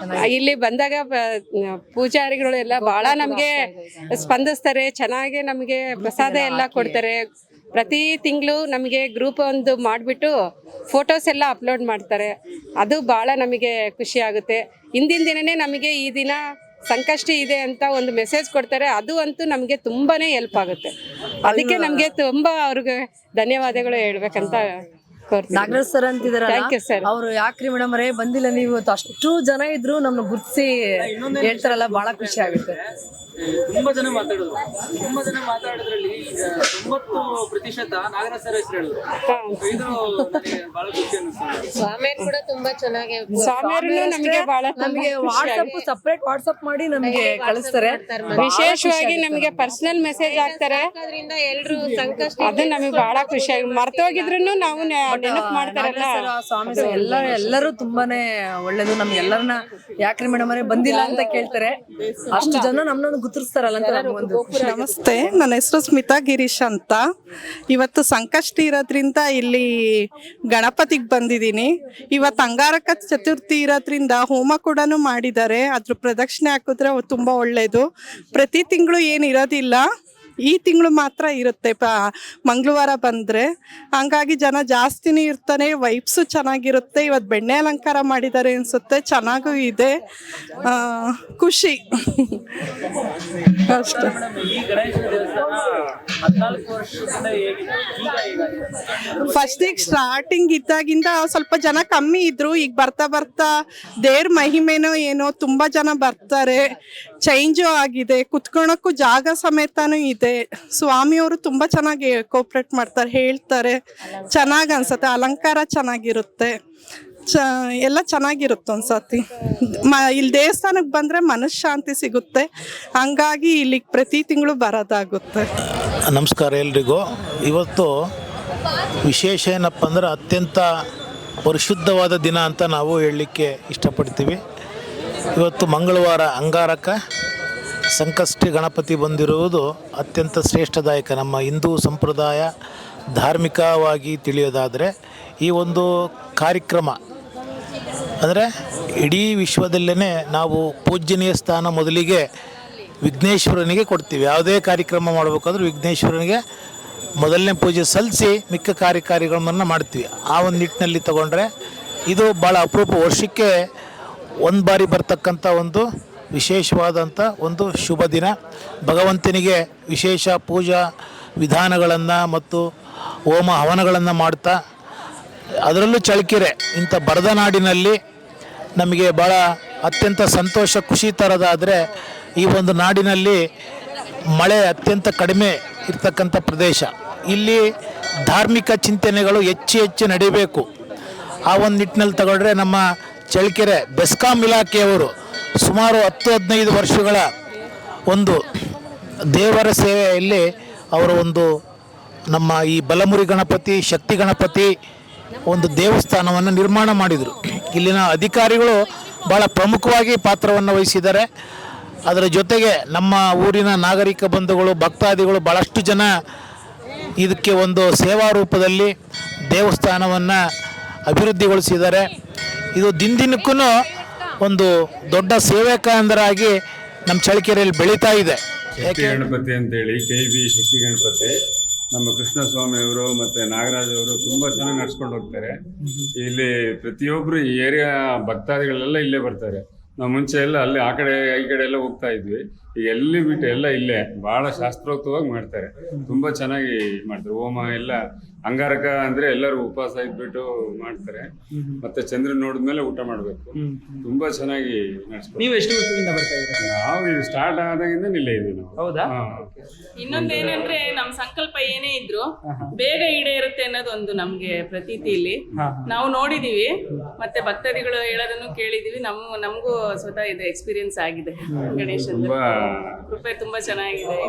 ಇಲ್ಲಿ ಬಂದಾಗ ಪೂಜಾರಿಗಳು ಎಲ್ಲ ಬಹಳ ನಮ್ಗೆ ಸ್ಪಂದಿಸ್ತಾರೆ, ಚೆನ್ನಾಗಿ ನಮಗೆ ಪ್ರಸಾದ ಎಲ್ಲ ಕೊಡ್ತಾರೆ. ಪ್ರತಿ ತಿಂಗಳು ನಮಗೆ ಗ್ರೂಪ್ ಒಂದು ಮಾಡಿಬಿಟ್ಟು ಫೋಟೋಸ್ ಎಲ್ಲ ಅಪ್ಲೋಡ್ ಮಾಡ್ತಾರೆ. ಅದು ಭಾಳ ನಮಗೆ ಖುಷಿ ಆಗುತ್ತೆ. ಹಿಂದಿನ ದಿನನೇ ನಮಗೆ ಈ ದಿನ ಸಂಕಷ್ಟಿ ಇದೆ ಅಂತ ಒಂದು ಮೆಸೇಜ್ ಕೊಡ್ತಾರೆ. ಅದು ಅಂತೂ ನಮಗೆ ತುಂಬಾನೇ ಹೆಲ್ಪ್ ಆಗುತ್ತೆ. ಅದಕ್ಕೆ ನಮಗೆ ತುಂಬಾ ಅವ್ರಿಗೆ ಧನ್ಯವಾದಗಳು ಹೇಳ್ಬೇಕಂತ ನಾಗರಾಜ್ ಸರ್ ಅಂತಿದಾರೆ. ಅವ್ರು ಯಾಕ್ರಿ ಮೇಡಮ್ ಅವರೇ ಬಂದಿಲ್ಲ ನೀವು? ಅಷ್ಟು ಜನ ಇದ್ರು ನಮ್ನ ಗುರ್ತಿಸಿ ಹೇಳ್ತಾರಲ್ಲ, ಬಹಳ ಖುಷಿ ಆಗುತ್ತೆ. ತುಂಬಾ ಜನ ಮಾತಾಡೋದ್ರಲ್ಲಿ 90% ನಾಗರಾಜ್ ಸರ್ ಹೆಸರು ಹೇಳಿದ್ರು. ಇದು ನನಗೆ ಬಹಳ ಖುಷಿ ಅನಿಸ್ತು. ಸ್ವಾಮಿಯರು ಕೂಡ ತುಂಬಾ ಚೆನ್ನಾಗಿ ನಮಗೆ ಸಪರೇಟ್ ವಾಟ್ಸ್ಆಪ್ ಮಾಡಿ ನಮಗೆ ಕಳಿಸ್ತಾರೆ. ವಿಶೇಷವಾಗಿ ನಮಗೆ ಪರ್ಸನಲ್ ಮೆಸೇಜ್ ಹಾಕ್ತಾರೆ. ಎಲ್ರು ಸಂಕಷ್ಟ ಅದು ನಮಗೆ ಬಹಳ ಖುಷಿಯಾಗಿ ಮರ್ತೋಗಿದ್ರು ನಾವು ನೆನಪು ಮಾಡ್ತಾರಲ್ಲ ಸ್ವಾಮಿ ಎಲ್ಲರೂ ತುಂಬಾನೇ ಒಳ್ಳೇದು. ನಮ್ಗೆಲ್ಲರನ್ನ ಯಾಕ್ರಿ ಮೇಡಮ್ ಅವರೇ ಬಂದಿಲ್ಲ ಅಂತ ಕೇಳ್ತಾರೆ. ಅಷ್ಟು ಜನ ನಮ್ಮನ್ನ ಗುರ್ತಿಸ್ತಾರಲ್ಲ ಅಂತ ಒಂದು ನಮಸ್ತೆ, ನನ್ನ ಹೆಸರು ಸ್ಮಿತಾ ಗಿರೀಶ್ ಅಂತ. ಇವತ್ತು ಸಂಕಷ್ಟಿ ಇರೋದ್ರಿಂದ ಇಲ್ಲಿ ಗಣಪತಿಗೆ ಬಂದಿದ್ದೀನಿ. ಇವತ್ತು ಅಂಗಾರಕ ಚತುರ್ಥಿ ಇರೋದ್ರಿಂದ ಹೋಮ ಕೂಡ ಮಾಡಿದ್ದಾರೆ. ಅದ್ರ ಪ್ರದಕ್ಷಿಣೆ ಹಾಕಿದ್ರೆ ತುಂಬಾ ಒಳ್ಳೇದು. ಪ್ರತಿ ತಿಂಗಳು ಏನು ಇರೋದಿಲ್ಲ, ಈ ತಿಂಗಳು ಮಾತ್ರ ಇರುತ್ತೆ ಮಂಗಳವಾರ ಬಂದರೆ. ಹಂಗಾಗಿ ಜನ ಜಾಸ್ತಿನೇ ಇರ್ತಾನೆ, ವೈಬ್ಸು ಚೆನ್ನಾಗಿರುತ್ತೆ. ಇವತ್ತು ಬೆಣ್ಣೆ ಅಲಂಕಾರ ಮಾಡಿದ್ದಾರೆ ಅನಿಸುತ್ತೆ, ಚೆನ್ನಾಗೂ ಇದೆ, ಖುಷಿ ಅಷ್ಟೇ. ಫಸ್ಟಿಗೆ ಸ್ಟಾರ್ಟಿಂಗ್ ಇದ್ದಾಗಿಂದ ಸ್ವಲ್ಪ ಜನ ಕಮ್ಮಿ ಇದ್ರು. ಈಗ ಬರ್ತಾ ಬರ್ತಾ ದೇವ್ರ ಮಹಿಮೆನೋ ಏನೋ ತುಂಬ ಜನ ಬರ್ತಾರೆ. ಚೇಂಜು ಆಗಿದೆ, ಕುತ್ಕೊಳಕ್ಕೂ ಜಾಗ ಸಮೇತನೂ ಇದೆ. ಸ್ವಾಮಿಯವರು ತುಂಬ ಚೆನ್ನಾಗಿ ಕೋಪ್ರೇಟ್ ಮಾಡ್ತಾರೆ, ಹೇಳ್ತಾರೆ, ಚೆನ್ನಾಗಿ ಅನ್ಸುತ್ತೆ. ಅಲಂಕಾರ ಚೆನ್ನಾಗಿರುತ್ತೆ, ಎಲ್ಲ ಚೆನ್ನಾಗಿರುತ್ತೆ. ಒಂದ್ಸತಿ ಇಲ್ಲಿ ದೇವಸ್ಥಾನಕ್ಕೆ ಬಂದರೆ ಮನಃಶಾಂತಿ ಸಿಗುತ್ತೆ. ಹಂಗಾಗಿ ಇಲ್ಲಿಗೆ ಪ್ರತಿ ತಿಂಗಳು ಬರೋದಾಗುತ್ತೆ. ನಮಸ್ಕಾರ ಎಲ್ರಿಗೂ. ಇವತ್ತು ವಿಶೇಷ ಏನಪ್ಪ ಅಂದ್ರೆ ಅತ್ಯಂತ ಪರಿಶುದ್ಧವಾದ ದಿನ ಅಂತ ನಾವು ಹೇಳಲಿಕ್ಕೆ ಇಷ್ಟಪಡ್ತೀವಿ. ಇವತ್ತು ಮಂಗಳವಾರ ಅಂಗಾರಕ ಸಂಕಷ್ಟಿ ಗಣಪತಿ ಬಂದಿರುವುದು ಅತ್ಯಂತ ಶ್ರೇಷ್ಠದಾಯಕ. ನಮ್ಮ ಹಿಂದೂ ಸಂಪ್ರದಾಯ ಧಾರ್ಮಿಕವಾಗಿ ತಿಳಿಯೋದಾದರೆ ಈ ಒಂದು ಕಾರ್ಯಕ್ರಮ ಅಂದರೆ ಇಡೀ ವಿಶ್ವದಲ್ಲೇ ನಾವು ಪೂಜ್ಯನೀಯ ಸ್ಥಾನ ಮೊದಲಿಗೆ ವಿಘ್ನೇಶ್ವರನಿಗೆ ಕೊಡ್ತೀವಿ. ಯಾವುದೇ ಕಾರ್ಯಕ್ರಮ ಮಾಡಬೇಕಾದ್ರೂ ವಿಘ್ನೇಶ್ವರನಿಗೆ ಮೊದಲನೇ ಪೂಜೆ ಸಲ್ಲಿಸಿ ಮಿಕ್ಕ ಕಾರ್ಯಗಳನ್ನು ಮಾಡ್ತೀವಿ. ಆ ಒಂದು ನಿಟ್ಟಿನಲ್ಲಿ ತಗೊಂಡ್ರೆ ಇದು ಭಾಳ ಅಪರೂಪ. ವರ್ಷಕ್ಕೆ ಒಂದು ಬಾರಿ ಬರ್ತಕ್ಕಂಥ ಒಂದು ವಿಶೇಷವಾದಂಥ ಒಂದು ಶುಭ ದಿನ. ಭಗವಂತನಿಗೆ ವಿಶೇಷ ಪೂಜಾ ವಿಧಾನಗಳನ್ನು ಮತ್ತು ಹೋಮ ಹವನಗಳನ್ನು ಮಾಡ್ತಾ, ಅದರಲ್ಲೂ ಚಳ್ಳಕೆರೆ ಇಂಥ ಬರದ ನಾಡಿನಲ್ಲಿ ನಮಗೆ ಭಾಳ ಅತ್ಯಂತ ಸಂತೋಷ ಖುಷಿ ತರೋದಾದರೆ, ಈ ಒಂದು ನಾಡಿನಲ್ಲಿ ಮಳೆ ಅತ್ಯಂತ ಕಡಿಮೆ ಇರ್ತಕ್ಕಂಥ ಪ್ರದೇಶ. ಇಲ್ಲಿ ಧಾರ್ಮಿಕ ಚಿಂತನೆಗಳು ಹೆಚ್ಚು ನಡೀಬೇಕು. ಆ ಒಂದು ನಿಟ್ಟಿನಲ್ಲಿ ತಗೊಂಡ್ರೆ ನಮ್ಮ ಚಳ್ಳಕೆರೆ ಬೆಸ್ಕಾಂ ಇಲಾಖೆಯವರು ಸುಮಾರು 10-15 ವರ್ಷಗಳ ಒಂದು ದೇವರ ಸೇವೆಯಲ್ಲಿ ಅವರ ಒಂದು ನಮ್ಮ ಈ ಬಲಮುರಿ ಗಣಪತಿ, ಶಕ್ತಿ ಗಣಪತಿ ಒಂದು ದೇವಸ್ಥಾನವನ್ನು ನಿರ್ಮಾಣ ಮಾಡಿದರು. ಇಲ್ಲಿನ ಅಧಿಕಾರಿಗಳು ಭಾಳ ಪ್ರಮುಖವಾಗಿ ಪಾತ್ರವನ್ನು ವಹಿಸಿದ್ದಾರೆ. ಅದರ ಜೊತೆಗೆ ನಮ್ಮ ಊರಿನ ನಾಗರಿಕ ಬಂಧುಗಳು, ಭಕ್ತಾದಿಗಳು ಭಾಳಷ್ಟು ಜನ ಇದಕ್ಕೆ ಒಂದು ಸೇವಾ ರೂಪದಲ್ಲಿ ದೇವಸ್ಥಾನವನ್ನು ಅಭಿವೃದ್ಧಿಗೊಳಿಸಿದ್ದಾರೆ. ಇದು ದಿನಕ್ಕೂ ಒಂದು ದೊಡ್ಡ ಸೇವಾ ಕೇಂದ್ರವಾಗಿ ನಮ್ಮ ಚಳ್ಳಕೆರೆಯಲ್ಲಿ ಬೆಳೀತಾ ಇದೆ. ಶಕ್ತಿ ಗಣಪತಿ ಅಂತೇಳಿ KV ಶಕ್ತಿ ಗಣಪತಿ ನಮ್ಮ ಕೃಷ್ಣಸ್ವಾಮಿ ಅವರು ಮತ್ತು ನಾಗರಾಜ್ ಅವರು ತುಂಬ ಚೆನ್ನಾಗಿ ನಡ್ಸ್ಕೊಂಡು ಹೋಗ್ತಾರೆ. ಇಲ್ಲಿ ಪ್ರತಿಯೊಬ್ಬರು ಈ ಏರಿಯಾ ಭಕ್ತಾದಿಗಳೆಲ್ಲ ಇಲ್ಲೇ ಬರ್ತಾರೆ. ನಾವು ಮುಂಚೆ ಎಲ್ಲ ಅಲ್ಲಿ ಆ ಕಡೆ ಈ ಕಡೆ ಎಲ್ಲ ಹೋಗ್ತಾ ಇದ್ವಿ. ಈಗ ಎಲ್ಲಿ ಬಿಟ್ಟು ಎಲ್ಲ ಇಲ್ಲೇ ಭಾಳ ಶಾಸ್ತ್ರೋಕ್ತವಾಗಿ ಮಾಡ್ತಾರೆ. ತುಂಬ ಚೆನ್ನಾಗಿ ಮಾಡ್ತಾರೆ. ಹೋಮ ಎಲ್ಲ ಅಂಗಾರಕ ಅಂದ್ರೆ ಎಲ್ಲರೂ ಉಪವಾಸ ಇದ್ಬಿಟ್ಟು ಮಾಡ್ತಾರೆ. ಮತ್ತೆ ಚಂದ್ರನ್ ನೋಡಿದ್ಮೇಲೆ ಊಟ ಮಾಡಬೇಕು. ತುಂಬಾ ಚೆನ್ನಾಗಿ ನಡೆಸ್ತಾರೆ. ನೀವು ಎಷ್ಟು ವರ್ಷದಿಂದ ಬರ್ತಾ ಇದ್ದೀರಾ? ನಾವು ಈಗ ಸ್ಟಾರ್ಟ್ ಆದಾಗಿಂದ ಇಲ್ಲೇ ಇದೀವಿ ನಾವು. ಹೌದಾ? ಇನ್ನೊಂದೇನಂದ್ರೆ ನಮ್ ಸಂಕಲ್ಪ ಏನೇ ಇದ್ರು ಬೇಗ ಈಡೇರುತ್ತೆ ಅನ್ನೋದು ಒಂದು ನಮ್ಗೆ ಪ್ರತೀತಿ ಇಲ್ಲಿ ನಾವು ನೋಡಿದೀವಿ. ಮತ್ತೆ ಭಕ್ತಾದಿಗಳು ಹೇಳೋದನ್ನು ಕೇಳಿದೀವಿ. ನಮಗೂ ಸ್ವತಃ ಇದು ಎಕ್ಸ್ಪೀರಿಯನ್ಸ್ ಆಗಿದೆ. ಗಣೇಶನ್ ಕೃಪೆ ತುಂಬಾ ಚೆನ್ನಾಗಿದೆ.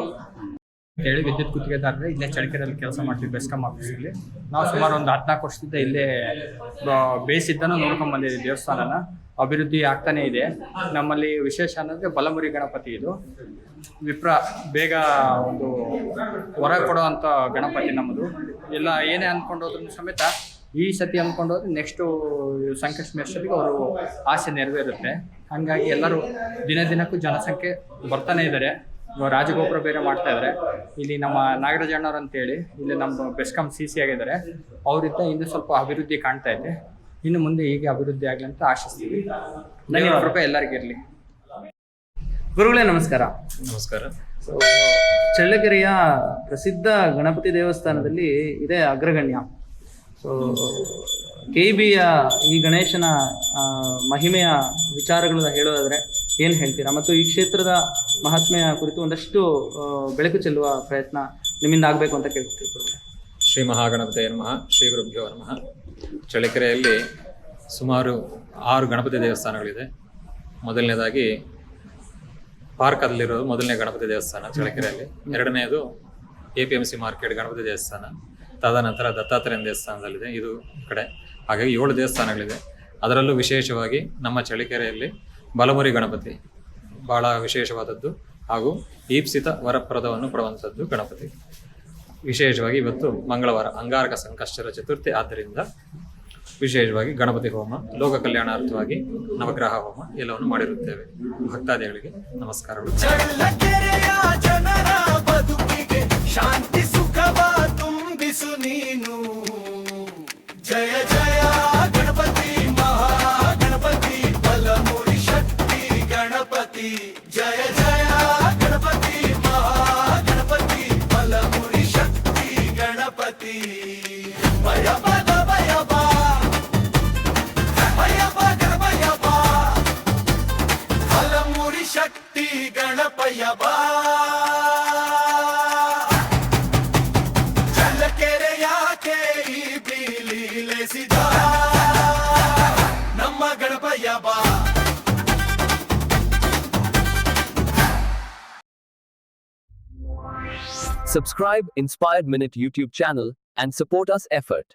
ಹೇಳಿ ವಿದ್ಯುತ್ ಗುತ್ತಿಗೆದಾರರು ಇಲ್ಲೇ ಚಳ್ಳಕೆರೆಯಲ್ಲಿ ಕೆಲಸ ಮಾಡ್ತೀವಿ ಬೆಸ್ಕಾಂ ಆಫೀಸಲ್ಲಿ. ನಾವು ಸುಮಾರು ಒಂದು 14 ವರ್ಷದಿಂದ ಇಲ್ಲೇ ಬೇಸಿದ್ದನ್ನು ನೋಡ್ಕೊಂಡ್ ಬಂದಿದ್ದೀವಿ. ದೇವಸ್ಥಾನನ ಅಭಿವೃದ್ಧಿ ಆಗ್ತಾನೆ ಇದೆ. ನಮ್ಮಲ್ಲಿ ವಿಶೇಷ ಅನ್ನೋದ್ರೆ ಬಲಮುರಿ ಗಣಪತಿ. ಇದು ಬೇಗ ಒಂದು ಹೊರ ಕೊಡೋವಂಥ ಗಣಪತಿ ನಮ್ಮದು. ಎಲ್ಲ ಏನೇ ಅಂದ್ಕೊಂಡೋದ್ರೂ ಸಮೇತ ಈ ಸತಿ ಅಂದ್ಕೊಂಡೋದ್ರೆ ನೆಕ್ಸ್ಟು ಸಂಕಷ್ಟಿ ಅಷ್ಟೊತ್ತಿಗೆ ಅವರು ಆಸೆ ನೆರವೇರುತ್ತೆ. ಹಾಗಾಗಿ ಎಲ್ಲರೂ ದಿನಕ್ಕೂ ಜನಸಂಖ್ಯೆ ಬರ್ತಾನೆ ಇದ್ದಾರೆ. ರಾಜಗೋಪುರ ಬೇರೆ ಮಾಡ್ತಾ ಇದ್ದಾರೆ. ಇಲ್ಲಿ ನಮ್ಮ ನಾಗರಾಜ್ ಅಣ್ಣವ್ರು ಅಂತೇಳಿ ಇಲ್ಲಿ ನಮ್ಮ ಬೆಸ್ಕಾಂ CC ಆಗಿದ್ದಾರೆ. ಅವರಿಂದ ಇನ್ನೂ ಸ್ವಲ್ಪ ಅಭಿವೃದ್ಧಿ ಕಾಣ್ತಾ ಇದೆ. ಇನ್ನು ಮುಂದೆ ಹೀಗೆ ಅಭಿವೃದ್ಧಿ ಆಗಲಿ ಅಂತ ಆಶಿಸ್ತೀವಿ. ನಿಮ್ಮ ಕೃಪೆ ಎಲ್ಲರಿಗಿರಲಿ. ಗುರುಗಳೇ ನಮಸ್ಕಾರ. ನಮಸ್ಕಾರ. ಚಳ್ಳಕೆರೆಯ ಪ್ರಸಿದ್ಧ ಗಣಪತಿ ದೇವಸ್ಥಾನದಲ್ಲಿ ಇದೇ ಅಗ್ರಗಣ್ಯ. ಸೊ KBಯ ಈ ಗಣೇಶನ ಮಹಿಮೆಯ ವಿಚಾರಗಳನ್ನ ಹೇಳೋದಾದ್ರೆ ಏನು ಹೇಳ್ತೀರಾ? ಮತ್ತು ಈ ಕ್ಷೇತ್ರದ ಮಹಾತ್ಮೆಯ ಕುರಿತು ಒಂದಷ್ಟು ಬೆಳಕು ಚೆಲ್ಲುವ ಪ್ರಯತ್ನ ನಿಮ್ಮಿಂದ ಆಗಬೇಕು ಅಂತ ಕೇಳ್ತೀವಿ. ಶ್ರೀ ಮಹಾಗಣಪತಿಯೇ ನಮಃ. ಶ್ರೀ ಗುರುಭ್ಯೋ ನಮಃ. ಚಳ್ಳಕೆರೆಯಲ್ಲಿ ಸುಮಾರು 6 ಗಣಪತಿ ದೇವಸ್ಥಾನಗಳಿದೆ. ಮೊದಲನೇದಾಗಿ ಪಾರ್ಕಲ್ಲಿರೋದು ಮೊದಲನೇ ಗಣಪತಿ ದೇವಸ್ಥಾನ ಚಳ್ಳಕೆರೆಯಲ್ಲಿ. ಎರಡನೆಯದು APMC ಮಾರ್ಕೆಟ್ ಗಣಪತಿ ದೇವಸ್ಥಾನ. ತದನಂತರ ದತ್ತಾತ್ರೇಯ ದೇವಸ್ಥಾನದಲ್ಲಿದೆ ಇದು ಕಡೆ. ಹಾಗಾಗಿ 7 ದೇವಸ್ಥಾನಗಳಿದೆ. ಅದರಲ್ಲೂ ವಿಶೇಷವಾಗಿ ನಮ್ಮ ಚಳ್ಳಕೆರೆಯಲ್ಲಿ ಬಲಮುರಿ ಗಣಪತಿ ಭಾಳ ವಿಶೇಷವಾದದ್ದು ಹಾಗೂ ಈಪ್ಸಿತ ವರಪ್ರದವನ್ನು ಕೊಡುವಂಥದ್ದು ಗಣಪತಿ. ವಿಶೇಷವಾಗಿ ಇವತ್ತು ಮಂಗಳವಾರ ಅಂಗಾರಕ ಸಂಕಷ್ಟರ ಚತುರ್ಥಿ ಆದ್ದರಿಂದ ವಿಶೇಷವಾಗಿ ಗಣಪತಿ ಹೋಮ, ಲೋಕ ಕಲ್ಯಾಣಾರ್ಥವಾಗಿ ನವಗ್ರಹ ಹೋಮ ಎಲ್ಲವನ್ನು ಮಾಡಿರುತ್ತೇವೆ. ಭಕ್ತಾದಿಗಳಿಗೆ ನಮಸ್ಕಾರಗಳು. ಶಾಂತಿ ಸುಖವ ತುಂಬಿಸು ನೀನು. ಜಯ ಜಯ ಗಣಪತಿ ಮಹಾಗಣಪತಿ ಬಲಮುರಿ ಶಕ್ತಿ ಗಣಪತಿ. ಜಯ ಜಯ ಗಣಪತಿ ಮಹಾಗಣಪತಿ ಬಲಮುರಿ ಶಕ್ತಿ ಗಣಪತಿ. ಭಯಬ ಭಯಬ ಭಯಬ ಗಣಪಯಬ ಬಲಮುರಿ ಶಕ್ತಿ ಗಣಪಯಬ. ನಮ್ಮ ಗಣಪಯ್ಯ ಬಾ. Subscribe Inspired Minute YouTube channel and support us effort.